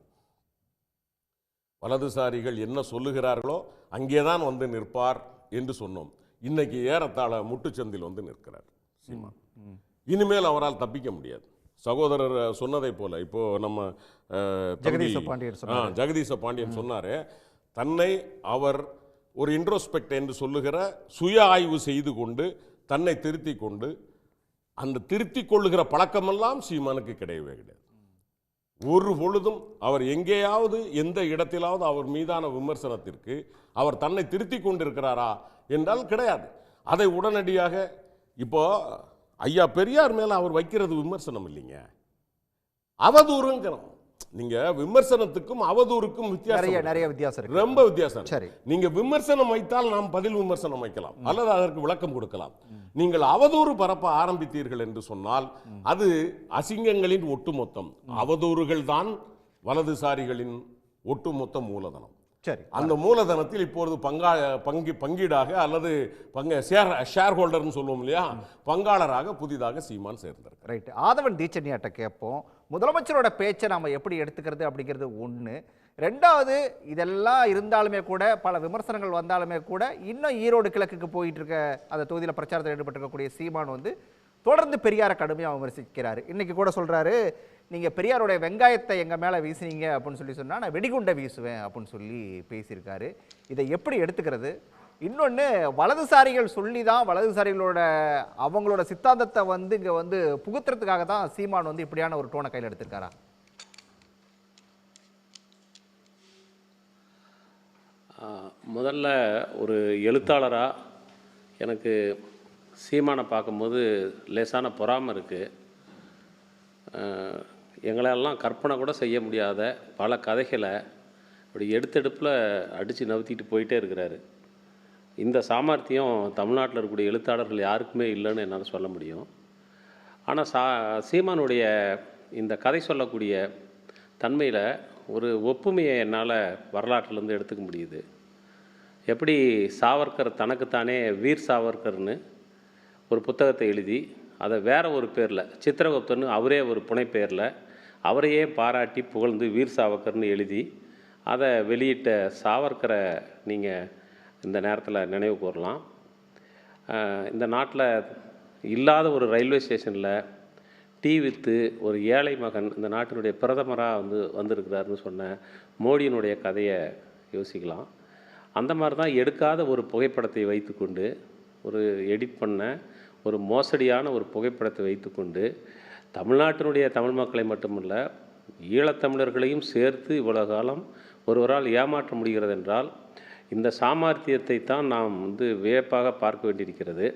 வலதுசாரிகள் என்ன சொல்லுகிறார்களோ அங்கேதான் நிற்பார் என்று சொன்னோம். இன்னைக்கு ஏறத்தாழ முட்டுச்சந்தில் நிற்கிறார் சீமான். இனிமேல் அவரால் தப்பிக்க முடியாது. சகோதரர் சொன்னதை போல இப்போ நம்ம ஜெகதீச பாண்டியன் சொன்னாரு, தன்னை அவர் ஒரு இன்ட்ரோஸ்பெக்ட் என்று சொல்லுகிற சுய ஆய்வு செய்து கொண்டு தன்னை திருத்தி கொண்டு, அந்த திருத்தி கொள்ளுகிற பழக்கமெல்லாம் சீமானுக்கு கிடையவே கிடையாது. ஒரு பொழுதும் அவர் எங்கேயாவது எந்த இடத்திலாவது அவர் மீதான விமர்சனத்திற்கு அவர் தன்னை திருத்தி கொண்டிருக்கிறாரா என்றால் கிடையாது. அதை உடனடியாக இப்போ ஐயா பெரியார் மேல அவர் வைக்கிறது விமர்சனம் இல்லைங்க, அவதூறுங்கிறோம். நீங்க விமர்சனத்துக்கும் அவதூறுக்கும் நிறைய வித்தியாசம் இருக்கு, ரொம்ப வித்தியாசம். சரி, நீங்க விமர்சனம் வைத்தால் நாம் பதில் விமர்சனம் வைக்கலாம் அல்லது அதற்கு விளக்கம் கொடுக்கலாம். நீங்கள் அவதூறு பரப்ப ஆரம்பித்தீர்கள் என்று சொன்னால் அது அசிங்கங்களின் ஒட்டுமொத்தம். அவதூறுகள் தான் வலதுசாரிகளின் ஒட்டுமொத்த மூலதனம். சரி, அந்த மூலதனத்தில் இப்பொழுது பங்கீடாக அல்லது ஷேர் ஹோல்டர்னு சொல்லுவோம் இல்லையா, பங்காளராக புதிதாக சீமான் சேர்ந்தார். ரைட். ஆதவன் தீச்சனியாட்ட கேட்போம், முதலமைச்சரோட பேச்சை நாம் எப்படி எடுத்துக்கிறது அப்படிங்கிறது ஒன்று. ரெண்டாவது, இதெல்லாம் இருந்தாலுமே கூட பல விமர்சனங்கள் வந்தாலுமே கூட இன்னும் ஈரோடு கிழக்குக்கு போயிட்டு இருக்க அந்த தொகுதியில் பிரச்சாரத்தில் ஈடுபட்டிருக்கக்கூடிய சீமான் தொடர்ந்து பெரியாரை கடுமையாக விமர்சிக்கிறாரு. இன்னைக்கு கூட சொல்றாரு, நீங்கள் பெரியாருடைய வெங்காயத்தை எங்கள் மேலே வீசுனீங்க அப்படின்னு சொன்னால் நான் வெடிகுண்டை வீசுவேன் அப்படின்னு சொல்லி பேசியிருக்காரு. இதை எப்படி எடுத்துக்கிறது? இன்னொன்று, வலதுசாரிகள் சொல்லி தான் வலதுசாரிகளோட அவங்களோட சித்தாந்தத்தை இங்கே புகுத்துறதுக்காக தான் சீமான் இப்படியான ஒரு டோனை கையில் எடுத்திருக்காரா? முதல்ல ஒரு எழுத்தாளராக எனக்கு சீமானை பார்க்கும்போது லேசான பொறாமை இருக்குது. எங்களெல்லாம் கற்பனை கூட செய்ய முடியாத பல கதைகளை அப்படி எடுத்தெடுப்பில் அடித்து நவுத்திட்டு போயிட்டே இருக்கிறாரு. இந்த சாமர்த்தியம் தமிழ்நாட்டில் இருக்கக்கூடிய எழுத்தாளர்கள் யாருக்குமே இல்லைன்னு என்னால் சொல்ல முடியும். ஆனால் சீமானுடைய இந்த கதை சொல்லக்கூடிய தன்மையில் ஒரு ஒப்புமையை என்னால் வரலாற்றிலேருந்து எடுத்துக்க முடியுது. எப்படி சாவர்கர் தனக்குத்தானே வீர் சாவர்கர்னு ஒரு புத்தகத்தை எழுதி அதை வேறு ஒரு பேரில் சித்திரகுப்தன்னு அவரே ஒரு புனைப்பெயரில் அவரையே பாராட்டி புகழ்ந்து வீர் சாவர்கர்னு எழுதி அதை வெளியிட்ட சாவர்கரை நீங்கள் இந்த நேரத்தில் நினைவு கூறலாம். இந்த நாட்டில் இல்லாத ஒரு ரயில்வே ஸ்டேஷனில் டீ விற்று ஒரு ஏழை மகன் இந்த நாட்டினுடைய பிரதமராக வந்திருக்கிறாருன்னு சொன்ன மோடியினுடைய கதையை யோசிக்கலாம். அந்த மாதிரி தான் எடுக்காத ஒரு புகைப்படத்தை வைத்துக்கொண்டு ஒரு எடிட் பண்ண ஒரு மோசடியான ஒரு புகைப்படத்தை வைத்துக்கொண்டு தமிழ்நாட்டினுடைய தமிழ் மக்களை மட்டுமல்ல ஈழத்தமிழர்களையும் சேர்த்து இவ்வளவு காலம் ஒருவரால் ஏமாற்ற முடிகிறது என்றால் இந்த சாமர்த்தியத்தை தான் நாம் வியப்பாக பார்க்க வேண்டியிருக்கிறது.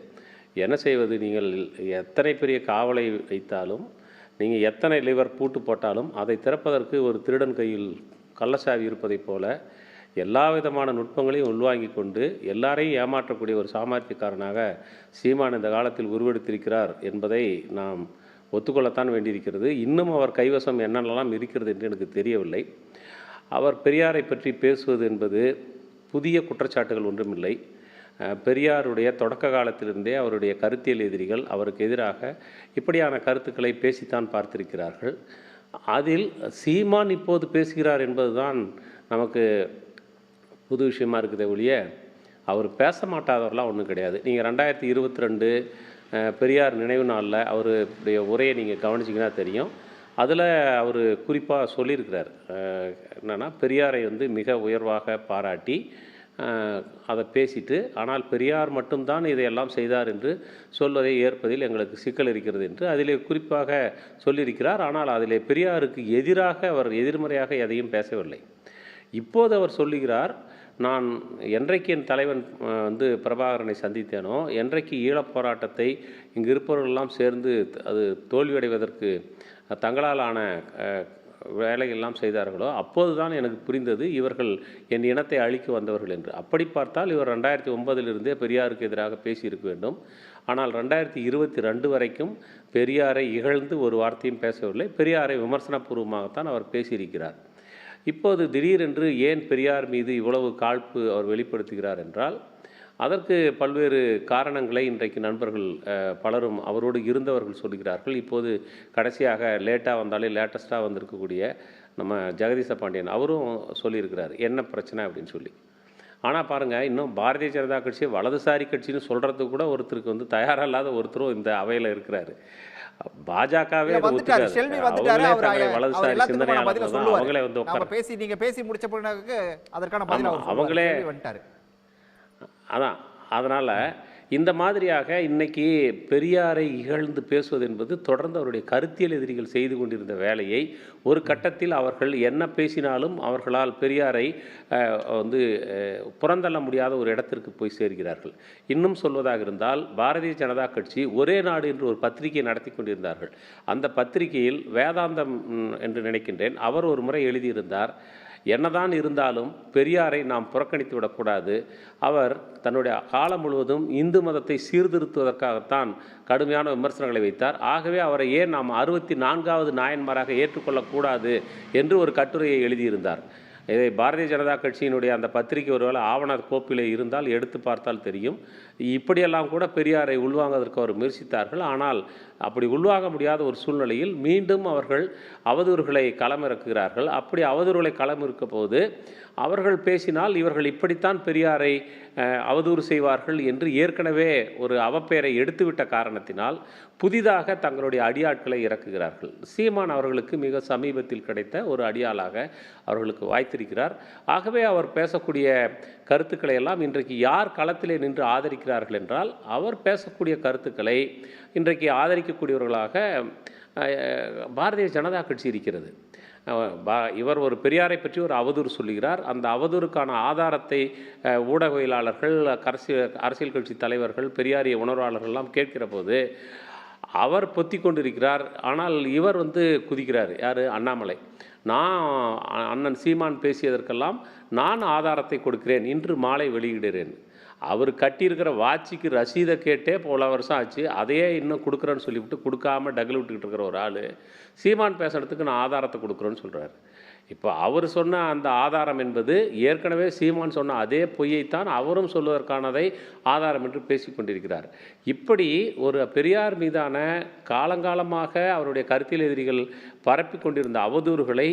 என்ன செய்வது? நீங்கள் எத்தனை பெரிய காவலை வைத்தாலும், நீங்கள் எத்தனை லிவர் பூட்டு போட்டாலும் அதை திறப்பதற்கு ஒரு திருடன் கையில் கள்ளச்சாவி இருப்பதைப் போல எல்லா விதமான நுட்பங்களையும் உள்வாங்கி கொண்டு எல்லாரையும் ஏமாற்றக்கூடிய ஒரு சாமர்த்தியக்காரனாக சீமான் இந்த காலத்தில் உருவெடுத்திருக்கிறார் என்பதை நாம் ஒத்துக்கொள்ளத்தான் வேண்டியிருக்கிறது. இன்னும் அவர் கைவசம் என்னென்னலாம் இருக்கிறது என்று எனக்கு தெரியவில்லை. அவர் பெரியாரை பற்றி பேசுவது என்பது புதிய குற்றச்சாட்டுகள் ஒன்றுமில்லை. பெரியாருடைய தொடக்க காலத்திலிருந்தே அவருடைய கருத்தியல் எதிரிகள் அவருக்கு எதிராக இப்படியான கருத்துக்களை பேசித்தான் பார்த்திருக்கிறார்கள். அதில் சீமான் இப்போது பேசுகிறார் என்பதுதான் நமக்கு புது விஷயமா இருக்குதே ஒழிய அவர் பேச மாட்டாதவரெலாம் ஒன்றும் கிடையாது. நீங்கள் 2022 பெரியார் நினைவு நாளில் அவருடைய உரையை நீங்கள் கவனிச்சிங்கன்னா தெரியும். அதில் அவர் குறிப்பாக சொல்லியிருக்கிறார். என்னென்னா, பெரியாரை வந்து மிக உயர்வாக பாராட்டி அதை பேசிட்டு, ஆனால் பெரியார் மட்டும்தான் இதையெல்லாம் செய்தார் என்று சொல்வதை ஏற்பதில் எங்களுக்கு சிக்கல் இருக்கிறது என்று அதிலே குறிப்பாக சொல்லியிருக்கிறார். ஆனால் அதிலே பெரியாருக்கு எதிராக அவர் எதிர்மறையாக எதையும் பேசவில்லை. இப்போது அவர் சொல்லுகிறார், நான் என்றைக்கு என் தலைவன் வந்து பிரபாகரனை சந்தித்தேனோ, என்றைக்கு ஈழப் போராட்டத்தை இங்கு இருப்பவர்களெல்லாம் சேர்ந்து அது தோல்வியடைவதற்கு தங்களால் ஆன வேலையெல்லாம் செய்தார்களோ, அப்போது தான் எனக்கு புரிந்தது இவர்கள் என் இனத்தை அழிக்க வந்தவர்கள் என்று. அப்படி பார்த்தால் இவர் 2009 பெரியாருக்கு எதிராக பேசியிருக்க வேண்டும். ஆனால் 2022 வரைக்கும் பெரியாரை இகழ்ந்து ஒரு வார்த்தையும் பேசவில்லை. பெரியாரை விமர்சனபூர்வமாகத்தான் அவர் பேசியிருக்கிறார். இப்போது திடீரென்று ஏன் பெரியார் மீது இவ்வளவு காழ்ப்பு அவர் வெளிப்படுத்துகிறார் என்றால், அதற்கு பல்வேறு காரணங்களை இன்றைக்கு நண்பர்கள் பலரும் அவரோடு இருந்தவர்கள் சொல்கிறார்கள். இப்போது கடைசியாக லேட்டாக வந்தாலே லேட்டஸ்ட்டாக வந்திருக்கக்கூடிய நம்ம ஜெகதீச பாண்டியன் அவரும் சொல்லியிருக்கிறார் என்ன பிரச்சனை அப்படின்னு சொல்லி. ஆனால் பாருங்கள், இன்னும் பாரதிய ஜனதா கட்சி வலதுசாரி கட்சின்னு சொல்கிறதுக்கு கூட ஒருத்தருக்கு வந்து தயாராக இல்லாத ஒருத்தரும் இந்த அவையில் இருக்கிறாரு. பாஜகவே வலதுசாரி சிந்தனையாளர்கள் தான் அவங்களே வந்து அவங்களே அதான். அதனால் இந்த மாதிரியாக இன்றைக்கி பெரியாரை இகழ்ந்து பேசுவது என்பது தொடர்ந்து அவருடைய கருத்தியல் எதிரிகள் செய்து கொண்டிருந்த வேலையை ஒரு கட்டத்தில் அவர்கள் என்ன பேசினாலும் அவர்களால் பெரியாரை வந்து புறந்தள்ள முடியாத ஒரு இடத்திற்கு போய் சேர்கிறார்கள். இன்னும் சொல்வதாக இருந்தால், பாரதிய ஜனதா கட்சி ஒரே நாடு என்று ஒரு பத்திரிகை நடத்தி கொண்டிருந்தார்கள். அந்த பத்திரிகையில் வேதாந்தம் என்று நினைக்கின்றேன் அவர் ஒரு முறை எழுதியிருந்தார், என்னதான் இருந்தாலும் பெரியாரை நாம் புறக்கணித்து விடக்கூடாது. அவர் தன்னுடைய காலம் முழுவதும் இந்து மதத்தை சீர்திருத்துவதற்காகத்தான் கடுமையான விமர்சனங்களை வைத்தார். ஆகவே அவரை ஏன் நாம் 64வது நாயன்மாராக ஏற்றுக்கொள்ளக்கூடாது என்று ஒரு கட்டுரையை எழுதியிருந்தார். இதை பாரதிய ஜனதா கட்சியினுடைய அந்த பத்திரிகை ஒருவேளை ஆவண கோப்பிலே இருந்தால் எடுத்து பார்த்தால் தெரியும். இப்படியெல்லாம் கூட பெரியாரை உள்வாங்குவதற்கு அவர் முயற்சித்தார்கள். ஆனால் அப்படி உள்வாங்க முடியாத ஒரு சூழ்நிலையில் மீண்டும் அவர்கள் அவதூறுகளை களமிறக்குகிறார்கள். அப்படி அவதூறுகளை களமிறக்க போது அவர்கள் பேசினால் இவர்கள் இப்படித்தான் பெரியாரை அவதூறு செய்வார்கள் என்று ஏற்கனவே ஒரு அவப்பெயரை எடுத்துவிட்ட காரணத்தினால் புதிதாக தங்களுடைய அடியாட்களை இறக்குகிறார்கள். சீமான் அவர்களுக்கு மிக சமீபத்தில் கிடைத்த ஒரு அடியாளாக அவர்களுக்கு வாய்த்திருக்கிறார். ஆகவே அவர் பேசக்கூடிய கருத்துக்களை எல்லாம் இன்றைக்கு யார் களத்திலே நின்று ஆதரிக்கிறார்கள் என்றால், அவர் பேசக்கூடிய கருத்துக்களை இன்றைக்கு ஆதரிக்கக்கூடியவர்களாக பாரதிய ஜனதா கட்சி இருக்கிறது. இவர் ஒரு பெரியாரை பற்றி ஒரு அவதூறு சொல்லுகிறார். அந்த அவதூறுக்கான ஆதாரத்தை ஊடகவியலாளர்கள், அரசியல் கட்சி தலைவர்கள், பெரியாரிய உணர்வாளர்கள்லாம் கேட்கிற போது அவர் பொத்தி கொண்டிருக்கிறார். ஆனால் இவர் வந்து குதிக்கிறார். யார்? அண்ணாமலை. நான் அண்ணன் சீமான் பேசியதற்கெல்லாம் நான் ஆதாரத்தை கொடுக்கிறேன், இன்று மாலை வெளியிடுகிறேன். அவர் கட்டியிருக்கிற வாட்சிக்கு ரசீதை கேட்டே பல வருஷம் ஆச்சு, அதையே இன்னும் கொடுக்குறேன்னு சொல்லிவிட்டு கொடுக்காமல் டகுல் விட்டுக்கிட்டு இருக்கிற ஒரு ஆள் சீமான் பேசுகிறதுக்கு நான் ஆதாரத்தை கொடுக்குறேன்னு சொல்கிறார். இப்போ அவர் சொன்ன அந்த ஆதாரம் என்பது ஏற்கனவே சீமான் சொன்ன அதே பொய்யைத்தான் அவரும் சொல்வதற்கானதை ஆதாரம் என்று பேசி கொண்டிருக்கிறார். இப்படி ஒரு பெரியார் மீதான காலங்காலமாக அவருடைய கருத்தியல் எதிரிகள் பரப்பி கொண்டிருந்த அவதூறுகளை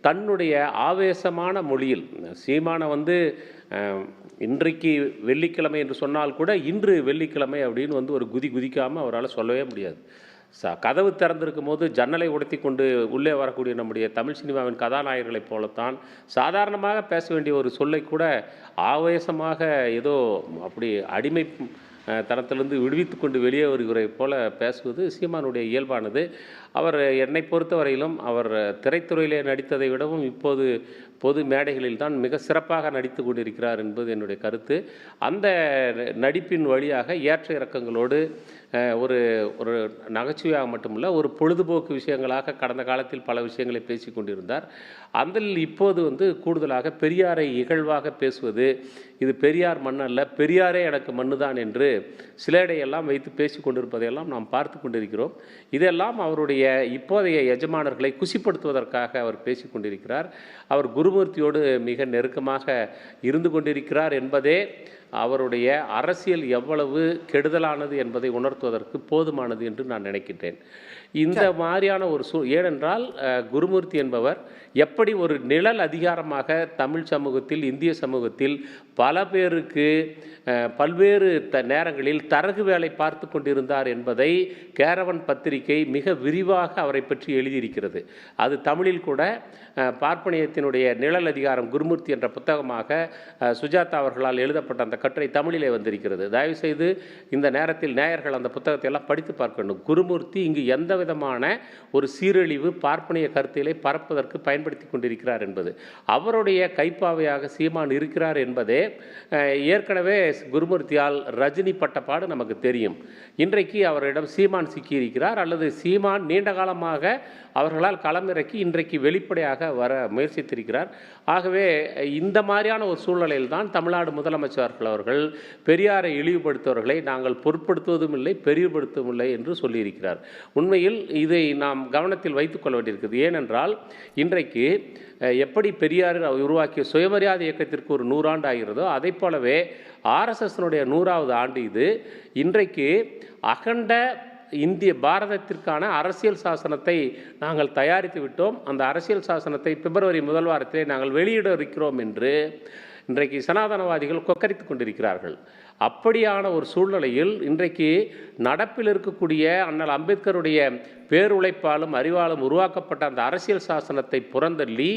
தன்னுடைய ஆவேசமான மொழியில் சீமானை வந்து இன்றைக்கு வெள்ளிக்கிழமை என்று சொன்னால் கூட இன்று வெள்ளிக்கிழமை அப்படின்னு வந்து ஒரு குதிக்காமல் அவரால் சொல்லவே முடியாது. கதவு திறந்திருக்கும் போது ஜன்னலை உடைத்தி கொண்டு உள்ளே வரக்கூடிய நம்முடைய தமிழ் சினிமாவின் கதாநாயகர்களைப் போலத்தான் சாதாரணமாக பேச வேண்டிய ஒரு சொல்லை கூட ஆவேசமாக ஏதோ அப்படி அடிமை தனத்திலிருந்து விடுவித்து கொண்டு வெளியே வருகிற போல பேசுவது சீமானுடைய இயல்பானது. அவர் என்னை பொறுத்தவரையிலும் அவர் திரைத்துறையிலே நடித்ததை விடவும் இப்போது பொது மேடைகளில் தான் மிக சிறப்பாக நடித்து கொண்டிருக்கிறார் என்பது என்னுடைய கருத்து. அந்த நடிப்பின் வழியாக ஏற்ற இறக்கங்களோடு ஒரு ஒரு நகைச்சுவையாக மட்டுமல்ல, ஒரு பொழுதுபோக்கு விஷயங்களாக கடந்த காலத்தில் பல விஷயங்களை பேசி கொண்டிருந்தார். அதில் இப்போது வந்து கூடுதலாக பெரியாரை இகழ்வாக பேசுவது, இது பெரியார் மண் அல்ல, பெரியாரே எனக்கு மண்ணுதான் என்று சிலேடையெல்லாம் வைத்து பேசி கொண்டிருப்பதையெல்லாம் நாம் பார்த்து கொண்டிருக்கிறோம். இதெல்லாம் அவருடைய இப்போதைய எஜமானர்களை குசிப்படுத்துவதற்காக அவர் பேசி கொண்டிருக்கிறார். அவர் குருமூர்த்தியோடு மிக நெருக்கமாக இருந்து கொண்டிருக்கிறார் என்பதே அவருடைய அரசியல் எவ்வளவு கெடுதலானது என்பதை உணர்த்துவதற்கு போதுமானது என்று நான் நினைக்கின்றேன். இந்த மாதிரியான ஒரு ஏனென்றால் குருமூர்த்தி என்பவர் எப்படி ஒரு நிழல் அதிகாரமாக தமிழ் சமூகத்தில், இந்திய சமூகத்தில் பல பேருக்கு பல்வேறு நேரங்களில் தரகு வேலை பார்த்து கொண்டிருந்தார் என்பதை கேரவன் பத்திரிகை மிக விரிவாக அவரை பற்றி எழுதியிருக்கிறது. அது தமிழில் கூட பார்ப்பனியத்தினுடைய நிழல் அதிகாரம் குருமூர்த்தி என்ற புத்தகமாக சுஜாதா அவர்களால் எழுதப்பட்ட அந்த கட்டுரை தமிழிலே வந்திருக்கிறது. தயவுசெய்து இந்த நேரத்தில் நேயர்கள் அந்த புத்தகத்தை எல்லாம் படித்து பார்க்க வேண்டும். குருமூர்த்தி இங்கு எந்த விதமான ஒரு சீரழிவு பார்ப்பனிய கருத்தியலை பரப்புவதற்கு பயன்படுத்தி கொண்டிருக்கிறார் என்பது, அவருடைய கைப்பாவையாக சீமான் இருக்கிறார் என்பதே ஏற்கனவே குருமூர்த்தியால் ரஜினி பட்டப்பாடு நமக்கு தெரியும். இன்றைக்கு அவரிடம் சீமான் சிக்கியிருக்கிறார், அல்லது சீமான் நீண்ட காலமாக அவர்களால் களமிறக்கி இன்றைக்கு வெளிப்படையாக வர முயற்சித்திருக்கிறார். ஆகவே இந்த மாதிரியான ஒரு சூழ்நிலையில் தான் தமிழ்நாடு முதலமைச்சர்கள் அவர்கள் பெரியாரை இழிவுபடுத்துவர்களை நாங்கள் பொருட்படுத்துவதும் இல்லை, பெரிவுபடுத்தவும் இல்லை என்று சொல்லியிருக்கிறார். உண்மையில் இதை நாம் கவனத்தில் வைத்துக்கொள்ள வேண்டியிருக்கிறது. ஏனென்றால் இன்றைக்கு எப்படி பெரியார் உருவாக்கிய சுயமரியாதை இயக்கத்திற்கு ஒரு 100 ஆண்டு ஆகிறதோ, அதை போலவே ஆர்எஸ்எஸ்னுடைய 100வது ஆண்டு இது. இன்றைக்கு அகண்ட இந்திய பாரதத்திற்கான அரசியல் சாசனத்தை நாங்கள் தயாரித்து விட்டோம். அந்த அரசியல் சாசனத்தை பிப்ரவரி 1 வாரத்திலே நாங்கள் வெளியிட இருக்கிறோம் என்று இன்றைக்கு சனாதனவாதிகள் கொக்கரித்து கொண்டிருக்கிறார்கள். அப்படியான ஒரு சூழ்நிலையில் இன்றைக்கு நடப்பில் இருக்கக்கூடிய அண்ணல் அம்பேத்கருடைய பேருழைப்பாலும் அறிவாலும் உருவாக்கப்பட்ட அந்த அரசியல் சாசனத்தை புறந்தள்ளி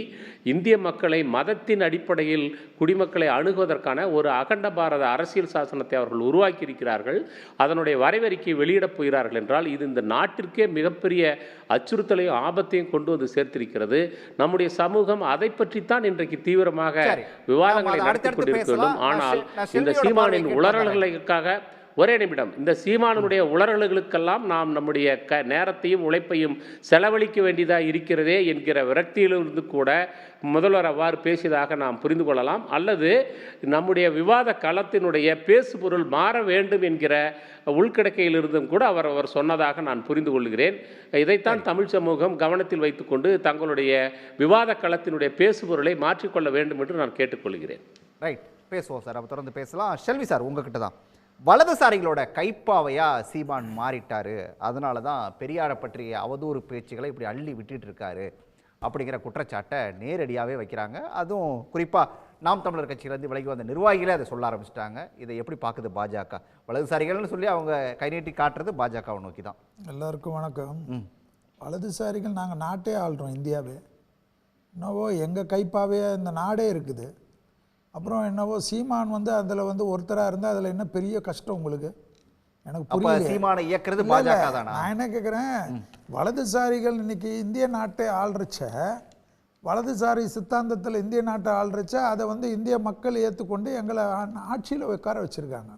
இந்திய மக்களை மதத்தின் அடிப்படையில் குடிமக்களை அணுகுவதற்கான ஒரு அகண்ட பாரத அரசியல் சாசனத்தை அவர்கள் உருவாக்கியிருக்கிறார்கள். அதனுடைய வரைவறிக்கை வெளியிடப் போகிறார்கள் என்றால் இது இந்த நாட்டிற்கே மிகப்பெரிய அச்சுறுத்தலையும் ஆபத்தையும் கொண்டு வந்து சேர்த்திருக்கிறது. நம்முடைய சமூகம் அதை பற்றித்தான் இன்றைக்கு தீவிரமாக விவாதங்களை நடத்தி கொண்டிருக்க வேண்டும். ஆனால் இந்த சீமானின் உளறல்களுக்காக ஒரே நிமிடம், இந்த சீமானுடைய உளறல்களுக்கெல்லாம் நாம் நம்முடைய நேரத்தையும் உழைப்பையும் செலவழிக்க வேண்டியதாக இருக்கிறதே என்கிற விரக்தியிலிருந்து கூட முதல்வர் அவ்வாறு பேசியதாக நாம் புரிந்து கொள்ளலாம். அல்லது நம்முடைய விவாத களத்தினுடைய பேசுபொருள் மாற வேண்டும் என்கிற உள்கிடக்கையிலிருந்தும் கூட அவர் சொன்னதாக நான் புரிந்து கொள்கிறேன். இதைத்தான் தமிழ் சமூகம் கவனத்தில் வைத்துக்கொண்டு தங்களுடைய விவாத களத்தினுடைய பேசுபொருளை மாற்றிக்கொள்ள வேண்டும் என்று நான் கேட்டுக்கொள்கிறேன். ரைட், பேசுவோம் சார். அப்போ தொடர்ந்து பேசலாம். ஷெல்வி சார், உங்ககிட்ட தான் வலதுசாரிகளோட கைப்பாவையாக சீமான் மாறிட்டார், அதனால தான் பெரியாரை பற்றிய அவதூறு பேச்சுகளை இப்படி அள்ளி விட்டுட்டு இருக்காரு அப்படிங்கிற குற்றச்சாட்டை நேரடியாகவே வைக்கிறாங்க. அதுவும் குறிப்பாக நாம் தமிழர் கட்சியிலேருந்து விலகி வந்த நிர்வாகிகளே அதை சொல்ல ஆரம்பிச்சிட்டாங்க. இதை எப்படி பார்க்குது பாஜக? வலதுசாரிகள்னு சொல்லி அவங்க கை நீட்டி காட்டுறது பாஜகவை நோக்கி தான். எல்லாருக்கும் வணக்கம். வலதுசாரிகள் நாங்கள் நாட்டே ஆள்றோம், இந்தியாவே. என்னவோ எங்கள் கைப்பாவே இந்த நாடே இருக்குது. அப்புறம் என்னவோ சீமான் அதில் ஒருத்தராக இருந்தால் அதில் என்ன பெரிய கஷ்டம் உங்களுக்கு? எனக்கு புரியல. சீமானை இயக்குறது பாஜக தானா? நான் என்ன கேட்குறேன், வலதுசாரிகள் இன்னைக்கு இந்திய நாட்டை ஆள்றச்ச, வலதுசாரி சித்தாந்தத்தில் இந்திய நாட்டை ஆள்றச்ச அதை இந்திய மக்கள் ஏற்றுக்கொண்டு எங்களை ஆட்சியில் உட்கார வச்சுருக்காங்க.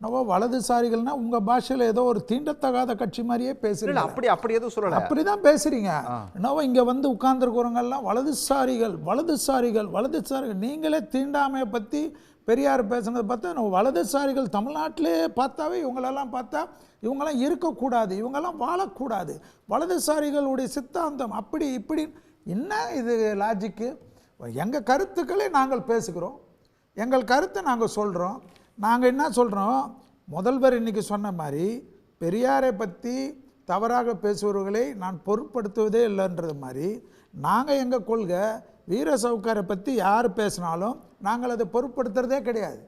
என்னவோ வலதுசாரிகள்னா உங்கள் பாஷையில் ஏதோ ஒரு தீண்டத்தகாத கட்சி மாதிரியே பேசுறீங்க. அப்படி எதுவும் சொல்லல, அப்படி தான் பேசுகிறீங்க. என்னவோ இங்கே உட்கார்ந்துருக்கிறவங்கெல்லாம் வலதுசாரிகள் வலதுசாரிகள் வலதுசாரிகள். நீங்களே தீண்டாமையை பற்றி பெரியார் பேசுனதை பார்த்தா நம்ம வலதுசாரிகள் தமிழ்நாட்டிலே பார்த்தாவே இவங்களெல்லாம் பார்த்தா இவங்கெல்லாம் இருக்கக்கூடாது, இவங்கெல்லாம் வாழக்கூடாது, வலதுசாரிகளுடைய சித்தாந்தம் அப்படி இப்படி. என்ன இது லாஜிக்கு? எங்கள் கருத்துக்களை நாங்கள் பேசுகிறோம், எங்கள் கருத்தை நாங்கள் சொல்கிறோம். நாங்கள் என்ன சொல்கிறோம், முதல்வர் இன்றைக்கி சொன்ன மாதிரி பெரியாரை பற்றி தவறாக பேசுபவர்களை நான் பொருட்படுத்துவதே இல்லைன்றது மாதிரி நாங்கள் எங்கள் கொள்கை வீர சவுக்காரை பற்றி யார் பேசினாலும் நாங்கள் அதை பொருட்படுத்துறதே கிடையாது.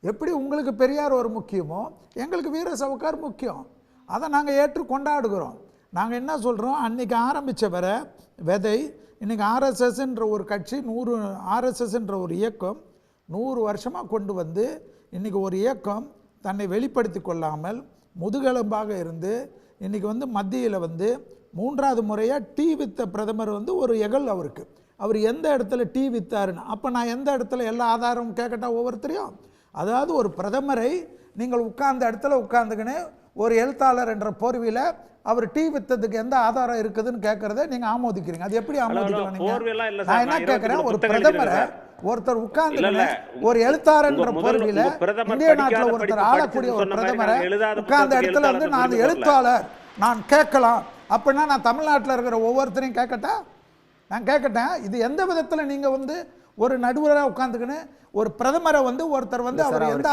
எப்படி உங்களுக்கு பெரியார் ஒரு முக்கியமோ எங்களுக்கு வீர சவுக்கார் முக்கியம். அதை நாங்கள் ஏற்று கொண்டாடுகிறோம். நாங்கள் என்ன சொல்கிறோம், அன்றைக்கி ஆரம்பித்த வர விதை இன்றைக்கி ஆர்எஸ்எஸ்ன்ற ஒரு கட்சி 100 ஆர்எஸ்எஸ்ன்ற ஒரு இயக்கம் 100 வருஷமாக கொண்டு இன்றைக்கி ஒரு இயக்கம் தன்னை வெளிப்படுத்தி கொள்ளாமல் முதுகெலும்பாக இருந்து இன்றைக்கி மத்தியில் 3வது முறையாக டீ வித்த பிரதமர் ஒரு எகல் அவருக்கு. அவர் எந்த இடத்துல டீ வித்தாருன்னு. அப்போ நான் எந்த இடத்துல எல்லா ஆதாரமும் கேட்கட்டா ஒவ்வொருத்தரையும்? அதாவது ஒரு பிரதமரை நீங்கள் உட்கார்ந்த இடத்துல உட்கார்ந்துக்கின்னு ஒரு எழுத்தாளர் என்ற போர்வையில் அவர் டீ வித்ததுக்கு எந்த ஆதாரம் இருக்குதுன்னு கேட்கறத நீங்கள் ஆமோதிக்கிறீங்க. அது எப்படி ஆமோதிக்கலாம் நீங்கள்? நான் என்ன கேட்குறேன், ஒரு பிரதமரை ஒருத்தர் உட்கார்ந்து ஒரு எழுத்தாளர் என்ற போர்வையில் இந்திய நாட்டில் ஒருத்தர் ஆளக்கூடிய ஒரு பிரதமரை உட்கார்ந்த இடத்துல நான் எழுத்தாளர் நான் கேட்கலாம் அப்படின்னா நான் தமிழ்நாட்டில் இருக்கிற ஒவ்வொருத்தரையும் கேட்கட்டா? நான் கேட்கட்டேன். இது எந்த விதத்தில் நீங்கள் ஒரு நடுவராக உட்காந்துக்கின்னு ஒரு பிரதமரை ஒருத்தர் அவர் எந்த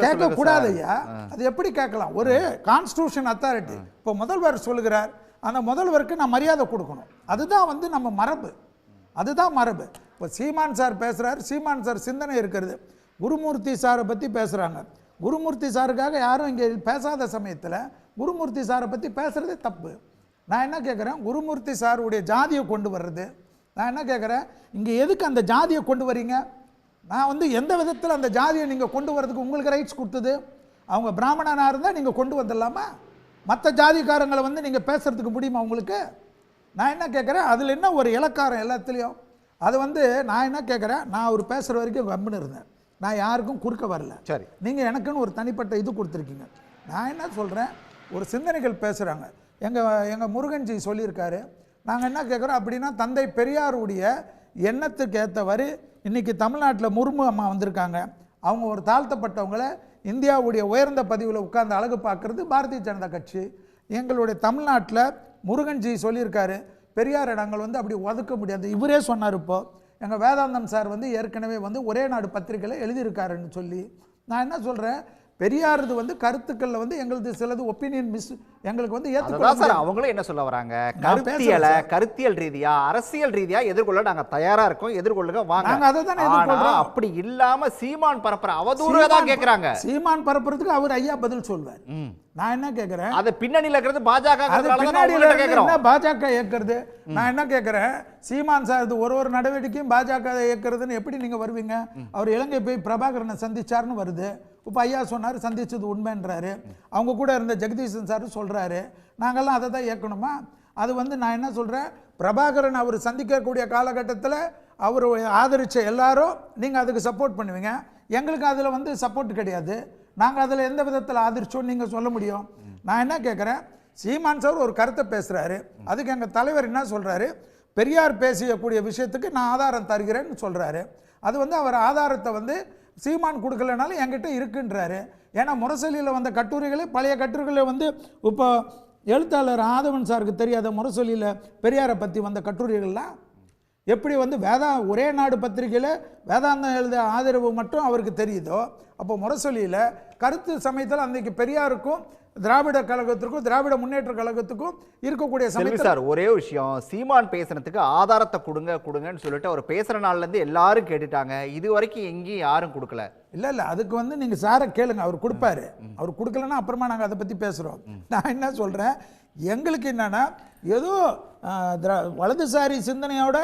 கேட்க கூடாது ஐயா? அது எப்படி கேட்கலாம்? ஒரு கான்ஸ்டிடியூஷன் அத்தாரிட்டி. இப்போ முதல்வர் சொல்லுகிறார் அந்த முதல்வருக்கு நான் மரியாதை கொடுக்கணும். அதுதான் வந்து நம்ம மரபு, அதுதான் மரபு. இப்போ சீமான் சார் பேசுகிறார், சீமான் சார் சிந்தனை இருக்கிறது. குருமூர்த்தி சாரை பற்றி பேசுகிறாங்க. குருமூர்த்தி சாருக்காக யாரும் இங்கே பேசாத சமயத்தில் குருமூர்த்தி சாரை பற்றி பேசுகிறதே தப்பு. நான் என்ன கேட்குறேன், குருமூர்த்தி சாருடைய ஜாதியை கொண்டு வர்றது, நான் என்ன கேட்குறேன், இங்கே எதுக்கு அந்த ஜாதியை கொண்டு வரீங்க? நான் வந்து எந்த விதத்தில் அந்த ஜாதியை நீங்கள் கொண்டு வரதுக்கு உங்களுக்கு ரைட்ஸ் கொடுத்தது? அவங்க பிராமணனாக இருந்தால் நீங்கள் கொண்டு வந்துடலாமா? மற்ற ஜாதிக்காரங்களை வந்து நீங்கள் பேசுகிறதுக்கு முடியுமா உங்களுக்கு? நான் என்ன கேட்குறேன், அதில் என்ன ஒரு இலக்காரம் எல்லாத்துலேயும்? அது வந்து நான் என்ன கேட்குறேன், நான் அவர் பேசுகிற வரைக்கும் கம்முன்னு இருந்தேன், நான் யாருக்கும் குறுக்க வரல. சரி, நீங்கள் எனக்குன்னு ஒரு தனிப்பட்ட இது கொடுத்துருக்கீங்க. நான் என்ன சொல்கிறேன், ஒரு சிந்தனைகள் பேசுகிறாங்க. எங்கள் முருகன்ஜி சொல்லியிருக்காரு. நாங்கள் என்ன கேட்குறோம் அப்படின்னா, தந்தை பெரியாருடைய எண்ணத்துக்கு ஏற்றவாறு இன்றைக்கி தமிழ்நாட்டில் முர்மு அம்மா வந்திருக்காங்க. அவங்க ஒரு தாழ்த்தப்பட்டவங்களை இந்தியாவுடைய உயர்ந்த பதிவில் உட்கார்ந்து அழகு பார்க்குறது பாரதிய ஜனதா கட்சி. எங்களுடைய தமிழ்நாட்டில் முருகன்ஜி சொல்லியிருக்காரு, பெரியாரை நாங்கள் வந்து அப்படி ஒதுக்க முடியாது. இவரே சொன்னார். இப்போது எங்கள் வேதாந்தம் சார் வந்து ஏற்கனவே வந்து ஒரே நாடு பத்திரிகையில் எழுதியிருக்காருன்னு சொல்லி. நான் என்ன சொல்கிறேன், பெரியாரது வந்து கருத்துக்களில் வந்து எங்களது சிலது ஒப்பீனியன் மிஸ் எங்களுக்கு வந்து ஏற்றுக்கொள்ள. அவங்களும் என்ன சொல்ல வராங்க, கருத்தியல் ரீதியா அரசியல் ரீதியா எதிர்கொள்ள நாங்க தயாரா இருக்கோம், எதிர்கொள்ளுங்க வாங்க. நாங்க அதை தான் எதிர்கொள்றோம். அப்படி இல்லாம சீமான் பரப்புற அவதூறு தான் கேக்குறாங்க. சீமான் பரப்புறதுக்கு அவர் ஐயா பதில் சொல்வார். நான் என்ன கேட்கிறேன், அது பின்னணியில இருக்கிறது பாஜக, பாஜக இயக்கிறது. நான் என்ன கேட்கிறேன், சீமான் சார் ஒரு நடவடிக்கையும் பாஜக இயக்கிறதுன்னு எப்படி நீங்க வருவீங்க? அவர் இலங்கை போய் பிரபாகரனை சந்திச்சாருன்னு வருது. இப்போ ஐயா சொன்னார் சந்திச்சது உண்மைன்றாரு. அவங்க கூட இருந்த ஜெகதீசன் சார் சொல்றாரு, நாங்கள்லாம் அதை தான் இயக்கணுமா? அது வந்து நான் என்ன சொல்றேன், பிரபாகரன் அவர் சந்திக்கக்கூடிய காலகட்டத்தில் அவர் ஆதரிச்ச எல்லாரும் நீங்கள் அதுக்கு சப்போர்ட் பண்ணுவீங்க. எங்களுக்கு அதில் வந்து சப்போர்ட் கிடையாது. நாங்கள் அதில் எந்த விதத்தில் ஆதரிச்சோன்னு நீங்கள் சொல்ல முடியும்? நான் என்ன கேட்குறேன், சீமான் சார் ஒரு கருத்தை பேசுகிறாரு, அதுக்கு எங்கள் தலைவர் என்ன சொல்கிறாரு, பெரியார் பேசியக்கூடிய விஷயத்துக்கு நான் ஆதாரம் தருகிறேன்னு சொல்கிறாரு. அது வந்து அவர் ஆதாரத்தை வந்து சீமான் கொடுக்கலனாலும் என்கிட்ட இருக்குன்றாரு. ஏன்னா முரசொலியில் வந்த கட்டுரைகளே பழைய கட்டுரைகளை வந்து இப்போ எழுத்தாளர் ஆதவன் சாருக்கு தெரியாத முரசொலியில் பெரியாரை பற்றி வந்த கட்டுரைகள்லாம் எப்படி வந்து ஒரே நாடு பத்திரிகையில் வேதாந்தம் எழுத ஆதரவு மட்டும் அவருக்கு தெரியுதோ, அப்போ முரசொலியில் கருத்து சமயத்தில் அன்றைக்கு பெரியாருக்கும் திராவிட கழகத்திற்கும் திராவிட முன்னேற்ற கழகத்துக்கும் இருக்கக்கூடிய சமயத்தில் சார் ஒரே விஷயம், சீமான் பேசுனதுக்கு ஆதாரத்தை கொடுங்கன்னு சொல்லிட்டு அவர் பேசுகிற நாள்லேருந்து எல்லாரும் கேட்டுட்டாங்க. இது வரைக்கும் எங்கேயும் யாரும் கொடுக்கல. இல்லை அதுக்கு வந்து நீங்கள் சாரை கேளுங்க, அவர் கொடுப்பாரு. அவர் கொடுக்கலன்னா அப்புறமா நாங்கள் அதை பற்றி பேசுகிறோம். நான் என்ன சொல்கிறேன், எங்களுக்கு என்னன்னா ஏதோ வலதுசாரி சிந்தனையோட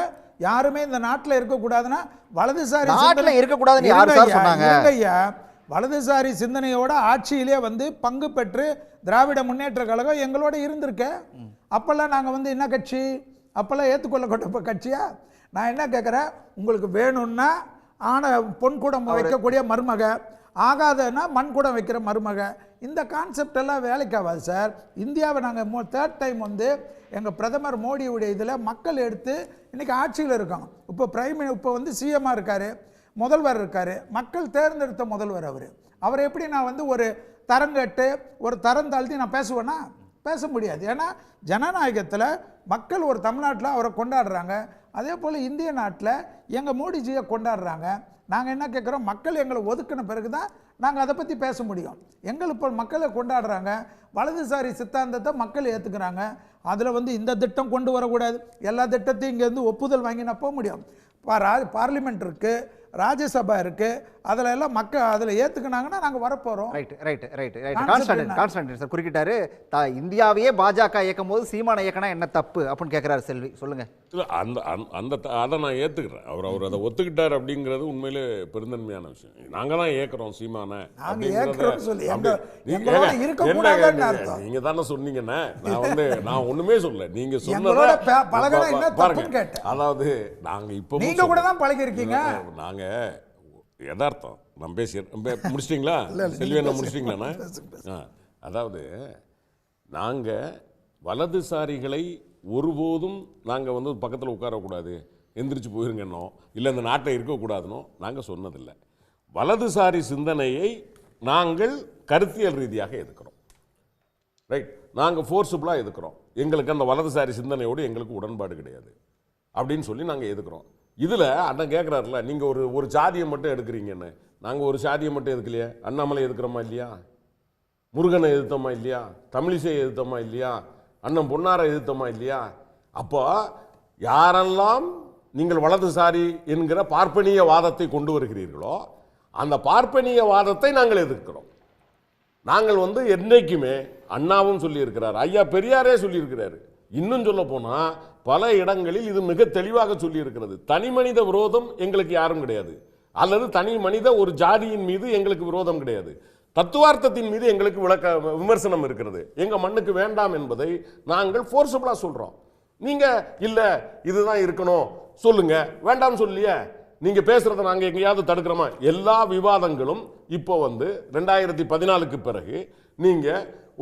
யாருமே இந்த நாட்டில் இருக்கக்கூடாதுன்னா வலதுசாரி இருக்கக்கூடாதுன்னு யாரு சார் சொன்னாங்க? ஐயா, வலதுசாரி சிந்தனையோட ஆட்சியிலே வந்து பங்கு பெற்று திராவிட முன்னேற்ற கழகம் எங்களோட இருந்திருக்க. அப்பெல்லாம் நாங்கள் வந்து என்ன கட்சி, அப்பெல்லாம் ஏற்றுக்கொள்ளப்பட்ட கட்சியா? நான் என்ன கேட்குறேன், உங்களுக்கு வேணும்னா பொன் கூடம் வைக்கக்கூடிய மருமக, ஆகாதன்னா மண் கூடம் வைக்கிற மருமக, இந்த கான்செப்ட் எல்லாம் வேலைக்கு ஆகாது சார். இந்தியாவை நாங்கள் தேர்ட் டைம் வந்து எங்கள் பிரதமர் மோடியுடைய இதில் மக்கள் எடுத்து இன்றைக்கி ஆட்சியில் இருக்கோம். இப்போ வந்து சிஎம்மாக இருக்கார், முதல்வர் இருக்கார், மக்கள் தேர்ந்தெடுத்த முதல்வர் அவரை எப்படி நான் வந்து ஒரு தரங்கட்டு ஒரு தரம் தாழ்த்தி நான் பேசுவேன்னா பேச முடியாது. ஏன்னா ஜனநாயகத்தில் மக்கள் ஒரு தமிழ்நாட்டில் அவரை கொண்டாடுறாங்க, அதே போல் இந்திய நாட்டில் எங்கள் மோடிஜியை கொண்டாடுறாங்க. நாங்கள் என்ன கேட்குறோம், மக்கள் எங்களை ஒதுக்கின பிறகு தான் நாங்கள் அதை பற்றி பேச முடியும். இப்போ மக்களை கொண்டாடுறாங்க, வலதுசாரி சித்தாந்தத்தை மக்கள் ஏற்றுக்கிறாங்க. அதில் வந்து இந்த திட்டம் கொண்டு வரக்கூடாது, எல்லா திட்டத்தையும் இங்கேருந்து ஒப்புதல் வாங்கி நான் போக முடியும். பார்லிமெண்ட் இருக்குது, ராஜ்யசபா இருக்குது, அதில் எல்லாம் மக்கள் அதில் ஏற்றுக்கினாங்கன்னா நாங்கள் வரப்போகிறோம். கான்ஸ்டன்டைன் சார் குறுக்கிட்டாரு, இந்தியாவையே பாஜக இயக்கும் போது சீமான இயக்கனா என்ன தப்பு அப்படின்னு கேட்குறாரு. செல்வி சொல்லுங்க. அதை நான் ஏற்றுக்கிறேன். அவர் அதை ஒத்துக்கிட்டார் அப்படிங்கிறது உண்மையிலே பெருந்தன்மையான விஷயம். நாங்கள் தான் ஏற்கிறோம் சீமான. நீங்க தானே சொன்னீங்கன்னா நான் ஒண்ணுமே சொல்ல, நீங்க சொன்னதை. அதாவது நாங்க இப்போ நீங்க கூட தான் பழகி இருக்கீங்க. நாங்க யதார்த்தம் நம்ம பேசி முடிச்சிட்டிங்களா? செல்வி என்ன முடிச்சிட்டிங்களாண்ணா? அதாவது நாங்கள் வலதுசாரிகளை ஒருபோதும் நாங்கள் வந்து பக்கத்தில் உட்காரக்கூடாது, எந்திரிச்சு போயிருங்கன்னோ இல்லை இந்த நாட்டை இருக்கக்கூடாதுன்னோ நாங்கள் சொன்னதில்லை. வலதுசாரி சிந்தனையை நாங்கள் கருத்தியல் ரீதியாக எதுக்கிறோம். ரைட், நாங்கள் ஃபோர்ஸபுளாக எதுக்கிறோம். எங்களுக்கு அந்த வலதுசாரி சிந்தனையோடு எங்களுக்கு உடன்பாடு கிடையாது அப்படின்னு சொல்லி நாங்கள் எதுக்கிறோம். இதில் அண்ணன் கேட்குறாருல, நீங்கள் ஒரு சாதியை மட்டும் எடுக்கிறீங்கன்னு. நாங்கள் ஒரு சாதியை மட்டும் எதுக்கலையே. அண்ணாமலை எதுக்குறோமா இல்லையா? முருகனை எதிர்த்தோமா இல்லையா? தமிழிசையை எதிர்த்தோமா இல்லையா? அண்ணன் பொன்னாரை எதிர்த்தோமா இல்லையா? அப்போ யாரெல்லாம் நீங்கள் வலதுசாரி என்கிற பார்ப்பனிய வாதத்தை கொண்டு வருகிறீர்களோ அந்த பார்ப்பனிய வாதத்தை நாங்கள் எதிர்க்கிறோம். நாங்கள் என்றைக்குமே அண்ணாவும் சொல்லியிருக்கிறார், ஐயா பெரியாரே சொல்லியிருக்கிறாரு. இன்னும் சொல்ல போனா பல இடங்களில் இது மிக தெளிவாக சொல்லியிருக்கிறது. தனி மனித விரோதம் எங்களுக்கு யாரும் கிடையாது, அல்லது தனி மனித ஒரு ஜாதியின் மீது எங்களுக்கு விரோதம் கிடையாது. தத்துவார்த்தத்தின் மீது எங்களுக்கு விமர்சனம் இருக்கிறது. எங்க மண்ணுக்கு வேண்டாம் என்பதை நாங்கள் ஃபோர்ஸபிளா சொல்றோம். நீங்க இல்ல இதுதான் இருக்கணும் சொல்லுங்க, வேண்டாம் சொல்லியே நீங்க பேசுறத நாங்க எங்கேயாவது தடுக்கிறோமா? எல்லா விவாதங்களும் இப்போ 2014க்கு பிறகு நீங்க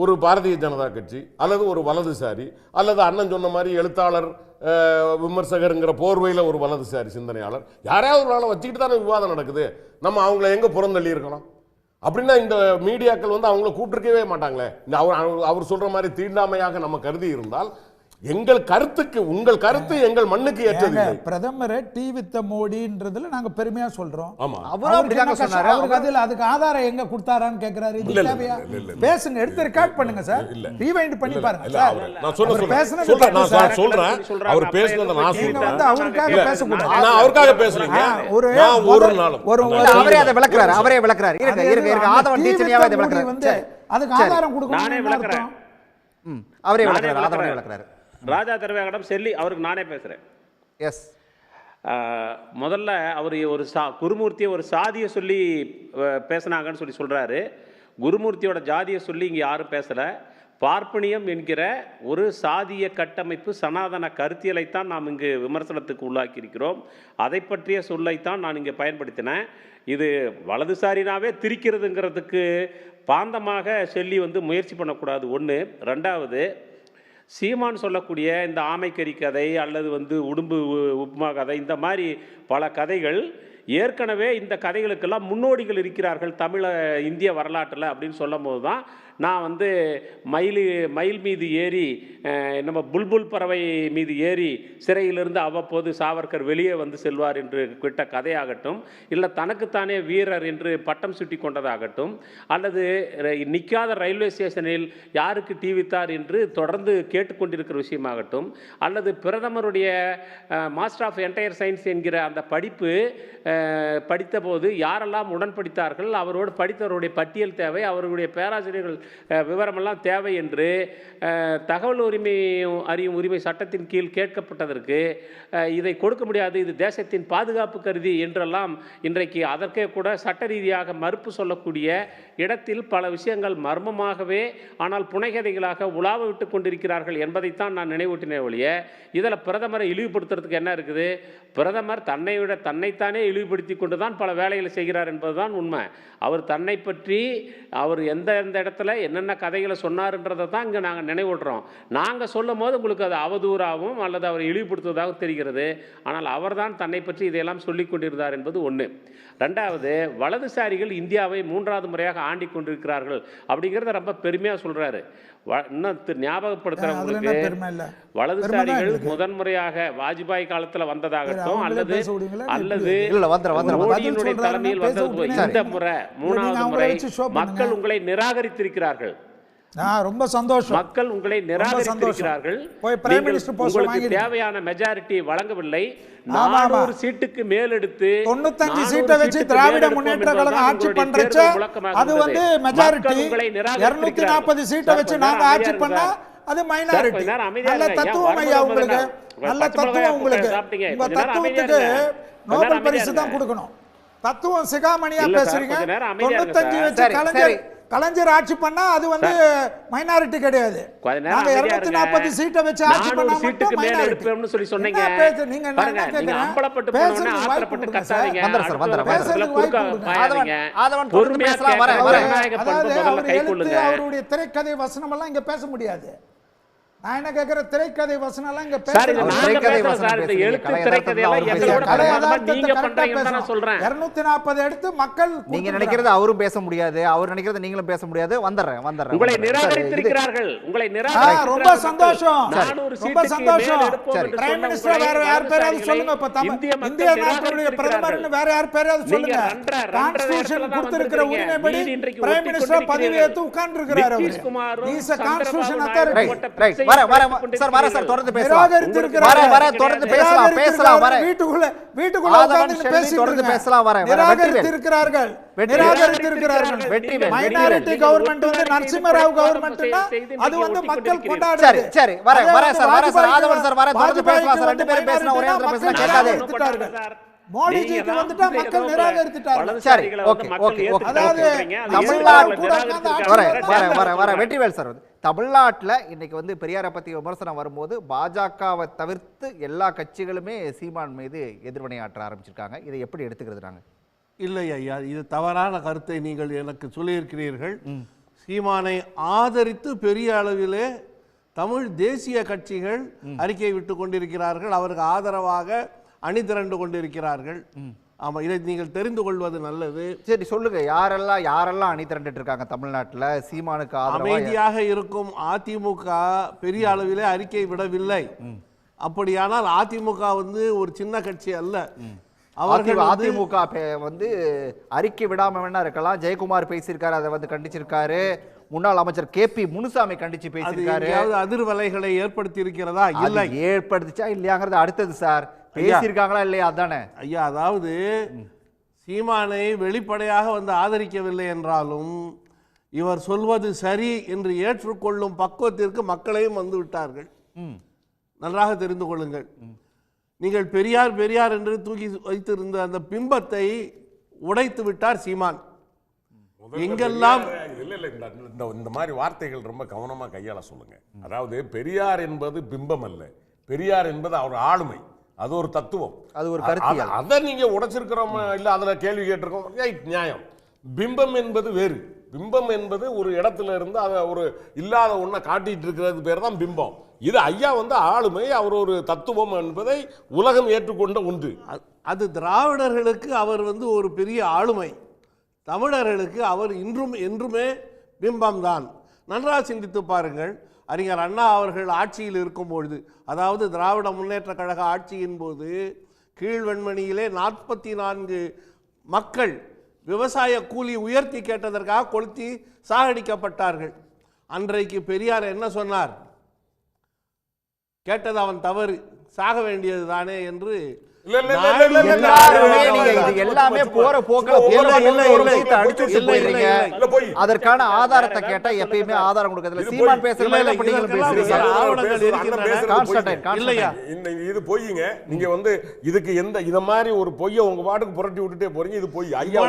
ஒரு பாரதிய ஜனதா கட்சி அல்லது ஒரு வலதுசாரி அல்லது அண்ணன் சொன்ன மாதிரி எழுத்தாளர் விமர்சகருங்கிற போர்வையில் ஒரு வலதுசாரி சிந்தனையாளர் யாரையாவது ஒரு நாளை வச்சுக்கிட்டு தானே விவாதம் நடக்குது. நம்ம அவங்கள எங்க புறந்தள்ளி இருக்கணும்? அப்படின்னா இந்த மீடியாக்கள் அவங்கள கூப்பிட்டுருக்கவே மாட்டாங்களே. இந்த அவர் சொல்ற மாதிரி தீண்டாமையாக நம்ம கருதி இருந்தால் எங்கள் கருத்துக்கு உங்கள் கருத்து எங்கள் மண்ணுக்கு ஏற்றதில்லை. பிரதமரை டி வித் மோடின்றதுல நாங்க பெருமையா சொல்றோம். ஆமா, அவரும் அப்படிதான் சொன்னாரு. அதுக்கு ஆதாரம் எங்க கொடுத்தாரான்னு கேக்குறாரு. இது தேவையா? பேசுங்க, எடுத்து ரெக்கார்ட் பண்ணுங்க சார், ரீவைண்ட் பண்ணி பாருங்க சார். நான் சொல்றேன் அவர் பேசுனத நான் சொல்றேன். அவருக்காக பேசக்கூடாது, நான் அவருக்காக பேசலங்க. ஒரு நாள் அவரே அதை விளக்குறாரு, அவரே விளக்குறாரு. இருங்க ஆதவன் டீச்சனியாவே அதை விளக்குறாரு. அதுக்கு ஆதாரம் கொடுக்கணும். நானே விளக்குறேன். அவரே விளக்குறாரு, ஆதவனே விளக்குறாரு. ராஜா திரவியாரிடம் செல்லி அவருக்கு நானே பேசுகிறேன். எஸ், முதல்ல அவர் ஒரு குருமூர்த்தியை ஒரு சாதியை சொல்லி பேசினாங்கன்னு சொல்கிறாரு. குருமூர்த்தியோட ஜாதியை சொல்லி இங்கே யாரும் பேசலை. பார்ப்பனியம் என்கிற ஒரு சாதிய கட்டமைப்பு சனாதன கருத்தியலைத்தான் நாம் இங்கு விமர்சனத்துக்கு உள்ளாக்கியிருக்கிறோம். அதை பற்றிய சொல்லைத்தான் நான் இங்கே பயன்படுத்தினேன். இது வலதுசாரினாவே திரிக்கிறதுங்கிறதுக்கு பாந்தமாக சொல்லி முயற்சி பண்ணக்கூடாது. ஒன்று. ரெண்டாவது, சீமான் சொல்லக்கூடிய இந்த ஆமைக்கறி கதை அல்லது உடும்பு உப்புமா கதை, இந்த மாதிரி பல கதைகள் ஏற்கனவே இந்த கதைகளுக்கெல்லாம் முன்னோடிகள் இருக்கிறார்கள் இந்திய வரலாற்றில் அப்படின்னு சொல்லும் போது தான் நான் மயில் மீது ஏறி நம்ம புல்புல் பறவை மீது ஏறி சிறையிலிருந்து அவ்வப்போது சாவர்கர் வெளியே செல்வார் என்று கிட்ட கதையாகட்டும், இல்லை தனக்குத்தானே வீரர் என்று பட்டம் சுட்டி கொண்டதாகட்டும், அல்லது நிற்காத ரயில்வே ஸ்டேஷனில் யாருக்கு டீ வித்தார் என்று தொடர்ந்து கேட்டுக்கொண்டிருக்கிற விஷயமாகட்டும், அல்லது பிரதமருடைய மாஸ்டர் ஆஃப் என்டையர் சயின்ஸ் என்கிற அந்த படிப்பு படித்த போது யாரெல்லாம் உடன்படித்தார்கள், அவரோடு படித்தவருடைய பட்டியல் தேவை, அவர்களுடைய பேராசிரியர்கள் விவரமெல்லாம் தேவை என்று தகவல் அறியும் உரிமை சட்டத்தின் கீழ் கேட்கப்பட்டதற்கு இதை கொடுக்க முடியாது, இது தேசத்தின் பாதுகாப்பு கருதி என்றெல்லாம் இன்றைக்கு அதற்கே கூட சட்ட ரீதியாக மறுப்பு சொல்லக்கூடிய இடத்தில் பல விஷயங்கள் மர்மமாகவே ஆனால் புனைகதைகளாக உலாவ விட்டு கொண்டிருக்கிறார்கள் என்பதைத்தான் நான் நினைவூட்டினேன் ஒழிய இதில் பிரதமரை இழிவுபடுத்துறதுக்கு என்ன இருக்குது? பிரதமர் தன்னைத்தானே இழிவுபடுத்தி கொண்டு தான் பல வேலைகளை செய்கிறார் என்பதுதான் உண்மை. அவர் தன்னை பற்றி அவர் எந்த இடத்துல என்னென்ன கதைகளை சொன்னார்ன்றதை தான் இங்கே நாங்கள் நினைவூட்டுறோம். நாங்கள் சொல்லும் போது உங்களுக்கு அது அவதூறாகவும் அல்லது அவரை இழிவுபடுத்துவதாகவும் தெரிகிறது. ஆனால் அவர்தான் தன்னை பற்றி இதையெல்லாம் சொல்லிக் கொண்டிருந்தார் என்பது ஒன்று. ரெண்டாவது, வலதுசாரிகள் இந்தியாவை 3வது முறையாக ஆண்டி கொண்டிருக்கிறார்கள் அப்படிங்கிறத ரொம்ப பெருமையாக சொல்கிறாரு. இன்னும் ஞாபகப்படுத்துறவங்களுக்கு வலதுசாரிகள் முதன்முறையாக வாஜ்பாய் காலத்தில் வந்ததாகட்டும் அல்லது மோடியினுடைய தலைமையில் வந்தது இந்த முறை 3வது முறை மக்கள் உங்களை நிராகரித்திருக்கிறார்கள். ரொம்ப சந்தோஷம். மக்கள் உங்களை நிராகரித்திருக்கிறார்கள். உங்களுக்கு தேவையான மெஜாரிட்டி வழங்கவில்லை. 400 சீட்டுக்கு மேல் எடுத்து 95 சீட்டை வச்சு திராவிட முன்னேற்ற கழகம் ஆட்சி பண்றச்ச அது மெஜாரிட்டி. 240 சீட்டை வச்சு நாங்க ஆட்சி பண்ணா அது மைனாரிட்டி. நல்ல தத்துவம் ஐயா உங்களுக்கு, நல்ல தத்துவம் உங்களுக்கு. உங்க தத்துவத்துக்கு நோபல் பரிசு தான் கொடுக்கணும். தத்துவம் சிகாமணியா பேசுறீங்க. 95 வச்சு கலைஞர் ஆட்சி பண்ணா அது மைனாரிட்டி கிடையாது. நாங்க 240 சீட்டை வச்சு ஆட்சி பண்ணா மட்டும் மைனாரிட்டி சொல்லி சொன்னீங்க. நீங்க என்ன அம்பலப்பட்டு போனவனே ஆத்திரப்பட்டு கத்தாதீங்க. பொறுமையா பேசலாம். அவருடைய திரைக்கதை வசனம் எல்லாம் இங்க பேச முடியாது. நான் என்ன கேக்குற, திரைக்கதை வசனம் எல்லாம் இங்க பேச 240 எடுத்து மக்கள் நீங்க நினைக்கிறது அவரும் பேச முடியாது, அவர் நினைக்கிறது நீங்களும் பேச முடியாது. வந்துறேன் உங்களை நிராகரித்திருக்கிறார்கள். உங்களை ரொம்ப சந்தோஷம், ரொம்ப சந்தோஷம். பிரைம் மினிஸ்டர் வேற யார் பேராவது சொல்லுங்க. இப்ப இந்திய நாட்டுடைய பிரதமர்னு வேற யார் பேராவது சொல்லுங்க. கான்ஸ்டிடியூஷன் கொடுத்திருக்கிற உரிமைப்படி பிரைம் மினிஸ்டர் பதவி ஏத்து உட்கார்ந்து இருக்கிறார். அவர் is a constitution authority. Sir தொடர்ந்து பேசலாம். தொடர்ந்து பேசலாம். வீட்டுக்குள்ள தொடர்ந்து பேசலாம். நிராகரித்திருக்கிறார்கள். மைனாரிட்டி கவர்மெண்ட் வந்து நரசிம்மராவ் கவர்மெண்ட்னா அது வந்து மக்கள் கொண்டாடுறது. சரி ஆதவன் சார் தொடர்ந்து பேசலாம் சார். ரெண்டு பேரும் பேசலாம், ஒரே இடத்துல பேசலாம், கேட்காதே. மோடிஜிக்கு வந்துட்டா மக்கள் நிராகரித்துட்டார்கள். சரி, ஓகே. அதாவது தமிழ்நாடு வெற்றிவேல் சார் தமிழ்நாட்டில் இன்னைக்கு வந்து பெரியாரை பற்றி விமர்சனம் வரும்போது பாஜகவை தவிர்த்து எல்லா கட்சிகளுமே சீமான் மீது எதிர்வினையாற்ற ஆரம்பிச்சிருக்காங்க. இதை எப்படி எடுத்துக்கிறது நாங்கள்? இல்லை ஐயா, இது தவறான கருத்தை நீங்கள் எனக்கு சொல்லியிருக்கிறீர்கள். சீமானை ஆதரித்து பெரிய அளவிலே தமிழ் தேசிய கட்சிகள் அறிக்கை விட்டு கொண்டிருக்கிறார்கள். அவருக்கு ஆதரவாக அணி திரண்டு கொண்டிருக்கிறார்கள். ஆமாம், இதை நீங்கள் தெரிந்து கொள்வது நல்லது. சரி சொல்லுங்க, யாரெல்லாம் அணி திரண்டுட்டு இருக்காங்க தமிழ்நாட்டில் சீமானுக்கு ஆதரவாக? அமைதியாக இருக்கும் அதிமுக பெரிய அளவிலே அறிக்கை விடவில்லை. அப்படியானால் அதிமுக வந்து ஒரு சின்ன கட்சி அல்ல. அவர்கள் அதிமுக வந்து அறிக்கை விடாம வேணா இருக்கலாம். ஜெயக்குமார் பேசியிருக்காரு, அதை வந்து கண்டிச்சிருக்காரு. முன்னாள் அமைச்சர் KP முனுசாமி கண்டிச்சு பேசியிருக்காரு. அதிர்வலைகளை ஏற்படுத்தி இருக்கிறதா? இல்லை. ஏற்படுத்திச்சா இல்லையாங்கிறது அடுத்தது சார். பேசியிருக்காங்களா இல்லையா? அதானே ஐயா. அதாவது சீமானை வெளிப்படையாக வந்து ஆதரிக்கவில்லை என்றாலும் இவர் சொல்வது சரி என்று ஏற்றுக்கொள்ளும் பக்குவத்திற்கு மக்களையும் வந்து விட்டார்கள். நன்றாக தெரிந்து கொள்ளுங்கள். நீங்கள் பெரியார் என்று தூக்கி வைத்திருந்த அந்த பிம்பத்தை உடைத்து விட்டார் சீமான். எங்கெல்லாம் இந்த மாதிரி வார்த்தைகள் ரொம்ப கவனமா கையாள சொல்லுங்க. அதாவது பெரியார் என்பது பிம்பம் அல்ல, பெரியார் என்பது அவர் ஆளுமை, அது ஒரு தத்துவம், அது ஒரு கருத்து. அதை நீங்க உடைச்சிருக்கிறோம் இல்ல, அதுல கேள்வி கேட்டிருக்கோம், நியாயம். பிம்பம் என்பது வேறு. பிம்பம் என்பது ஒரு இடத்துல இருந்து அதை ஒரு இல்லாத ஒன்றை காட்டிட்டு இருக்கிறது பேர் தான் பிம்பம். இது ஐயா வந்து ஆளுமை, அவர் ஒரு தத்துவம் என்பதை உலகம் ஏற்றுக்கொண்ட ஒன்று. அது திராவிடர்களுக்கு அவர் வந்து ஒரு பெரிய ஆளுமை, தமிழர்களுக்கு அவர் இன்றும் என்றுமே பிம்பம்தான். நன்றாக சிந்தித்து பாருங்கள். அறிஞர் அண்ணா அவர்கள் ஆட்சியில் இருக்கும்பொழுது, அதாவது திராவிட முன்னேற்ற கழக ஆட்சியின் போது கீழ்வெண்மணியிலே 44 மக்கள் விவசாய கூலி உயர்த்தி கேட்டதற்காக கொளுத்தி சாகடிக்கப்பட்டார்கள். அன்றைக்கு பெரியார் என்ன சொன்னார்? கேட்டது அவன் தவறு, சாக வேண்டியது தானே என்று. எல்லாமே போற போக்குல அதற்கான ஆதாரத்தை கேட்டா எப்பயுமே ஆதாரம் கொடுக்கறதுல சீமான் பேசுறதுல இது பொய்யுங்க. நீங்க வந்து இதுக்கு எந்த இத மாதிரி ஒரு பொய்யை உங்க பாட்டுக்கு புரட்டி விட்டுட்டே போறீங்க. இது பொய். ஐயா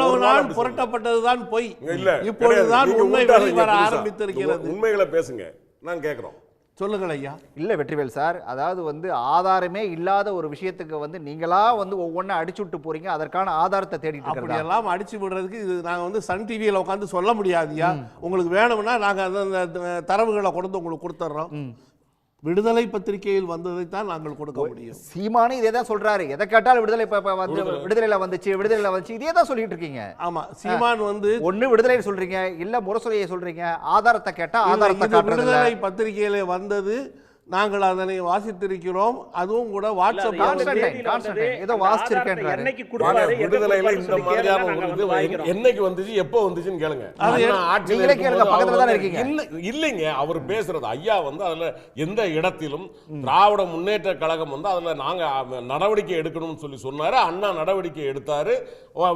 புரட்டப்பட்டதுதான் பொய். இல்ல, இப்பொழுதுதான் உண்மை வெளிவர ஆரம்பித்திருக்கிறது. உண்மைகளை பேசுங்க, நான் கேட்கிறோம். சொல்லுங்கள் ஐயா. இல்லை வெற்றிவேல் சார், அதாவது வந்து ஆதாரமே இல்லாத ஒரு விஷயத்துக்கு வந்து நீங்களா வந்து ஒவ்வொன்றும் அடிச்சு விட்டு போறீங்க. அதற்கான ஆதாரத்தை தேடிட்டு அப்படி எல்லாம் அடிச்சு விடுறதுக்கு இது நாங்கள் வந்து சன் டிவியில் உட்காந்து சொல்ல முடியாதுயா. உங்களுக்கு வேணும்னா நாங்கள் அந்த தரவுகளை கொண்டு உங்களுக்கு கொடுத்துட்றோம். விடுதலை பத்திரிகையில் வந்ததைத்தான் நாங்கள் கொடுக்க முடியும். சீமானு இதே தான் சொல்றாரு. எதை கேட்டாலும் விடுதலையில வந்துச்சு இதே தான் சொல்லிட்டு இருக்கீங்க. ஆமா, சீமான் வந்து ஒண்ணு விடுதலை சொல்றீங்க, இல்ல முரசொலியை சொல்றீங்க. ஆதாரத்தை கேட்டா ஆதாரத்தை விடுதலை பத்திரிகையில வந்தது, நாங்கள் அதனை வாசித்திருக்கிறோம். அதுவும் கூட வாட்ஸ்அப் ஏதோ வாசிச்சிருக்கேன். விடுதலையில இந்த மாதிரியான என்னைக்கு வந்துச்சு, எப்போ வந்துச்சுன்னு கேளுங்க. இல்லைங்க, அவர் பேசுறது ஐயா வந்து அதுல எந்த இடத்திலும் திராவிட முன்னேற்ற கழகம் வந்து அதுல நாங்க நடவடிக்கை எடுக்கணும்னு சொல்லி சொன்னாரு. அண்ணா நடவடிக்கை எடுத்தாரு,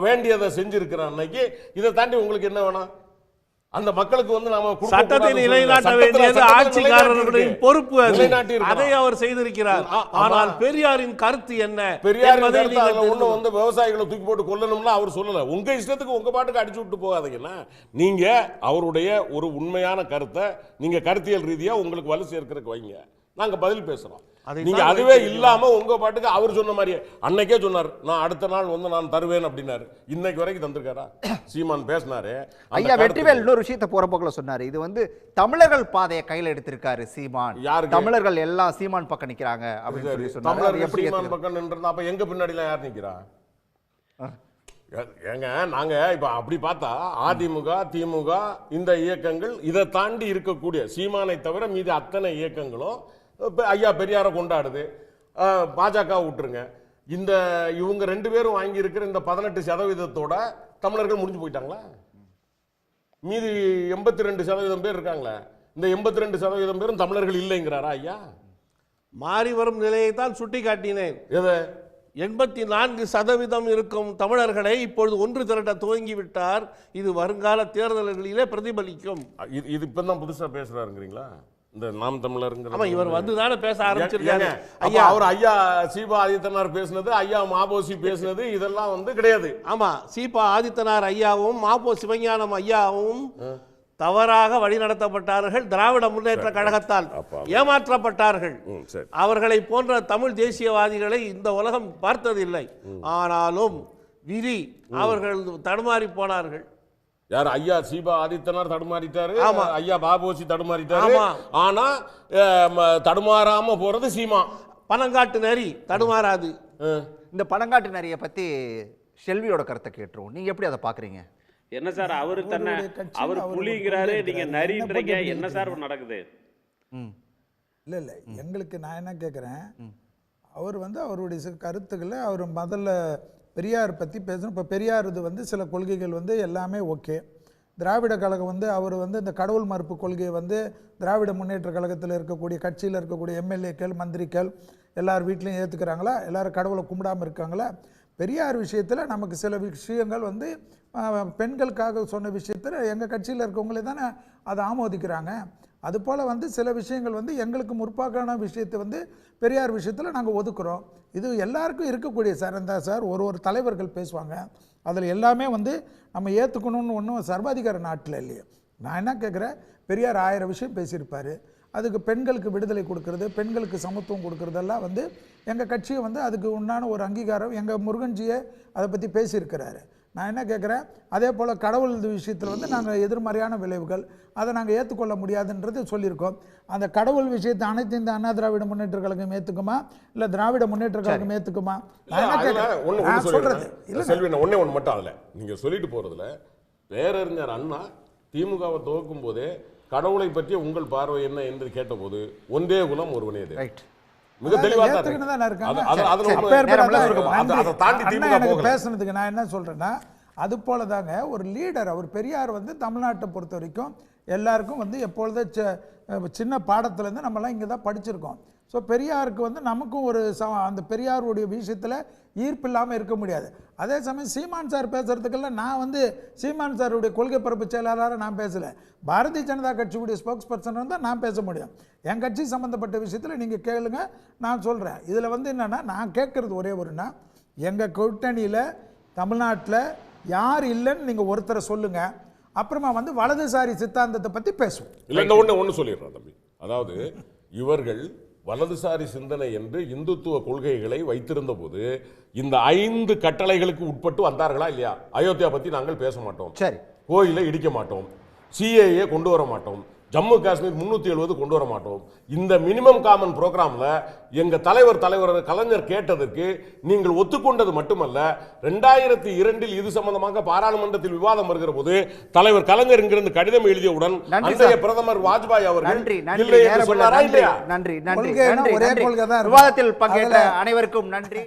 வேண்டியதை செஞ்சிருக்கிற அன்னைக்கு. இதை தாண்டி உங்களுக்கு என்ன வேணாம்? அந்த மக்களுக்கு வந்து நாம சட்டத்தை நிலைநாட்ட வேண்டியது ஆட்சியாளர்களின் பொறுப்பு. அதை அவர் செய்திருக்கிறார். ஆனால் பெரியாரின் கருத்து என்ன? பெரியார் ஒண்ணு வந்து விவசாயிகளை தூக்கி போட்டு கொல்லணும்னா அவர் சொல்லல. உங்க இஷ்டத்துக்கு உங்க பாட்டுக்கு அடிச்சு விட்டு போகாதீங்கன்னா, நீங்க அவருடைய ஒரு உண்மையான கருத்தை நீங்க கருத்தியல் ரீதியா உங்களுக்கு வலு சேர்க்கிறதுக்கு வைங்க, நாங்க பதில் பேசுறோம். நீங்க அதுவே இல்லாம உங்க பாட்டுக்கு அவர் சொன்ன மாதிரியே அன்னைக்கே சொன்னார், நான் அடுத்த நாள் வந்து நான் தருவேன் அப்படின்னாரு. இன்னைக்கு வரைக்கும் தந்திருக்காரா? சீமான் பேசினாரு. ஐயா வெற்றிவேல் இன்னொரு விஷயத்தை போற போக்குல சொன்னாரு. இது வந்து தமிழர்கள் பாதையை கையில எடுத்திருக்காரு சீமான். யாரு தமிழர்கள் எல்லாம் சீமான் பக்கம் நிக்கிறாங்க அப்படின்னு சொல்லி சொன்னாரு. தமிழர்கள் எப்படி சீமான் பக்கம் நின்றா? அப்ப எங்க பின்னாடி எல்லாம் யார் நிக்கிறா? ஏங்க நாங்க இப்ப அப்படி பார்த்தா அதிமுக, திமுக இந்த இயக்கங்கள், இதை தாண்டி இருக்கக்கூடிய சீமானை தவிர மீது அத்தனை இயக்கங்களும் ஐயா பெரியாரை கொண்டாடுது. பாஜக விட்டுருங்க, இந்த இவங்க 2 பேரும் வாங்கி இருக்கிற இந்த 18% தமிழர்கள் முடிஞ்சு போயிட்டாங்களா? மீதி 82% பேர் இருக்காங்களே. இந்த 82% பேரும் தமிழர்கள் இல்லைங்கிறாரா ஐயா? மாறி வரும் நிலையை தான் சுட்டி காட்டினேன். எதை? 84% இருக்கும் தமிழர்களை இப்பொழுது ஒன்று திரட்ட துவங்கிவிட்டார். இது வருங்கால தேர்தல்களிலே பிரதிபலிக்கும். இது இப்பதான் புதுசா பேசுறாருங்கிறீங்களா? இந்த நாம் தமிழருங்கிற ஆமா, இவர் வந்துதானே பேச ஆரம்பிச்சிருக்காரு. ஐயா அவர் ஐயா சீபா ஆதித்தனார் பேசினது, ஐயா மாபோசி பேசினது இதெல்லாம் வந்து கிடையாது. ஆமா, சீபா ஆதித்தனார் ஐயாவும் மாப்போ சிவஞானம் ஐயாவும் தவறாக வழிநடத்தப்பட்டார்கள். திராவிட முன்னேற்ற கழகத்தால் ஏமாற்றப்பட்டார்கள். அவர்களை போன்ற தமிழ் தேசியவாதிகளை இந்த உலகம் பார்த்ததில்லை. ஆனாலும் விதி அவர்கள் தடுமாறி போனார்கள். யார்? ஐயா சீபா ஆதித்தனார் தடுமாறிட்டாரு, ஐயா பாபோசி தடுமாறிட்டாரு. ஆனா தடுமாறாம போறது சீமா. பனங்காட்டு நரி தடுமாறாது. இந்த பனங்காட்டு நரியை பத்தி செல்வியோட கருத்தை கேட்டுருவோம். நீங்க எப்படி அதை பாக்குறீங்க? என்ன சார் அவரு தன்னை அவர் புலிங்கிறாரு, நீங்க நரின்றீங்க, என்ன சார் நடக்குது? இல்லை இல்லை, எங்களுக்கு நான் என்ன கேட்குறேன், அவர் வந்து அவருடைய கருத்துக்களை அவர் முதல்ல பெரியார் பற்றி பேசணும். இப்போ பெரியார் இது வந்து சில கொள்கைகள் வந்து எல்லாமே ஓகே. திராவிட கழகம் வந்து அவர் வந்து இந்த கடவுள் மறுப்பு கொள்கையை வந்து திராவிட முன்னேற்ற கழகத்தில் இருக்கக்கூடிய கட்சியில் இருக்கக்கூடிய எம்எல்ஏக்கள் மந்திரிகள் எல்லார் வீட்லையும் ஏற்றுக்கிறாங்களா? எல்லோரும் கடவுளை கும்பிடாமல் இருக்காங்களா? பெரியார் விஷயத்தில் நமக்கு சில விஷயங்கள் வந்து பெண்களுக்காக சொன்ன விஷயத்தில் எங்கள் கட்சியில் இருக்கவங்களே தானே அதை ஆமோதிக்கிறாங்க. அதுபோல் வந்து சில விஷயங்கள் வந்து எங்களுக்கு முற்போக்கான விஷயத்தை வந்து பெரியார் விஷயத்தில் நாங்கள் ஒதுக்குறோம். இது எல்லாருக்கும் இருக்கக்கூடிய சார். இந்த சார் ஒரு தலைவர்கள் பேசுவாங்க, அதில் எல்லாமே வந்து நம்ம ஏற்றுக்கணும்னு ஒன்றும் சர்வாதிகார நாட்டில் இல்லையே. நான் என்ன கேட்குறேன், பெரியார் 1000 விஷயம் பேசியிருப்பார். அதுக்கு பெண்களுக்கு விடுதலை கொடுக்கறது, பெண்களுக்கு சமத்துவம் கொடுக்கறதெல்லாம் வந்து எங்கள் கட்சியை வந்து அதுக்கு உண்டான ஒரு அங்கீகாரம் எங்கள் முருகன்ஜியை அதை பற்றி பேசியிருக்கிறாரு. நான் என்ன கேட்குறேன், அதே போல் கடவுள் விஷயத்தில் வந்து நாங்கள் எதிர்மறையான விளைவுகள் அதை நாங்கள் ஏற்றுக்கொள்ள முடியாதுன்றது சொல்லியிருக்கோம். அந்த கடவுள் விஷயத்தை அனைத்து இந்த அண்ணா திராவிட முன்னேற்ற கழகம் ஏற்றுக்குமா, இல்லை திராவிட முன்னேற்ற கழகம் ஏற்றுக்குமா? சொல்றது ஒன்னே ஒன்று மட்டும் அதில் நீங்கள் சொல்லிட்டு போகிறதுல, பேரறிஞர் அண்ணா திமுகவை துவக்கும் போதே கடவுளை பற்றி உங்கள் பார்வை என்ன என்று கேட்டபோது ஒன்றே குலம் ஒருவனே மிக தெளிவாக பேசுனதுக்கு நான் என்ன சொல்றேன்னா, அது போல தாங்க ஒரு லீடர். அவர் பெரியார் வந்து தமிழ்நாட்டை பொறுத்த வரைக்கும் எல்லாருக்கும் வந்து எப்பொழுதும் சின்ன பாடத்துலேருந்து நம்மலாம் இங்கே தான் படிச்சிருக்கோம். ஸோ பெரியாருக்கு வந்து நமக்கும் ஒரு அந்த பெரியாருடைய விஷயத்தில் ஈர்ப்பு இல்லாமல் இருக்க முடியாது. அதே சமயம் சீமான் சார் பேசுகிறதுக்கெல்லாம் நான் வந்து சீமான் சாருடைய கொள்கை பரப்பு செயலாளராக நான் பேசலை. பாரதிய ஜனதா கட்சியுடைய ஸ்போக்ஸ் பர்சன் இருந்தால் நான் பேச முடியும். என் கட்சி சம்மந்தப்பட்ட விஷயத்தில் நீங்கள் கேளுங்க, நான் சொல்கிறேன். இதில் வந்து என்னென்னா, நான் கேட்குறது ஒரே ஒருன்னா, எங்கள் கூட்டணியில் தமிழ்நாட்டில் யார் இல்லைன்னு நீங்கள் ஒருத்தரை சொல்லுங்கள், அப்புறமா வந்து வலதுசாரி சித்தாந்தத்தை பற்றி பேசுவோம். இல்லை, இந்த ஒன்று சொல்லிடுறேன் தம்பி. அதாவது இவர்கள் வலதுசாரி சிந்தனை என்று இந்துத்துவ கொள்கைகளை வைத்திருந்த போது இந்த 5 கட்டளைகளுக்கு உட்பட்டு வந்தார்களா இல்லையா? அயோத்தியா பற்றி நாங்கள் பேச மாட்டோம், சரி, கோயிலை இடிக்க மாட்டோம், சிஏஏ கொண்டு வர மாட்டோம், ஜம்மு காஷ்மீர் 370 கொண்டு வர மாட்டோம். இந்த மினிமம் காமன் ப்ரோக்ராமில் எங்கள் தலைவர் கலைஞர் கேட்டதற்கு நீங்கள் ஒத்துக்கொண்டது மட்டுமல்ல, 2002 இது சம்பந்தமாக பாராளுமன்றத்தில் விவாதம் வருகிற போது தலைவர் கலைஞர் இங்கிருந்து கடிதம் எழுதியவுடன் அன்றைய பிரதமர் வாஜ்பாய் அவர்கள் விவாதத்தில் பங்கேற்ற அனைவருக்கும் நன்றி.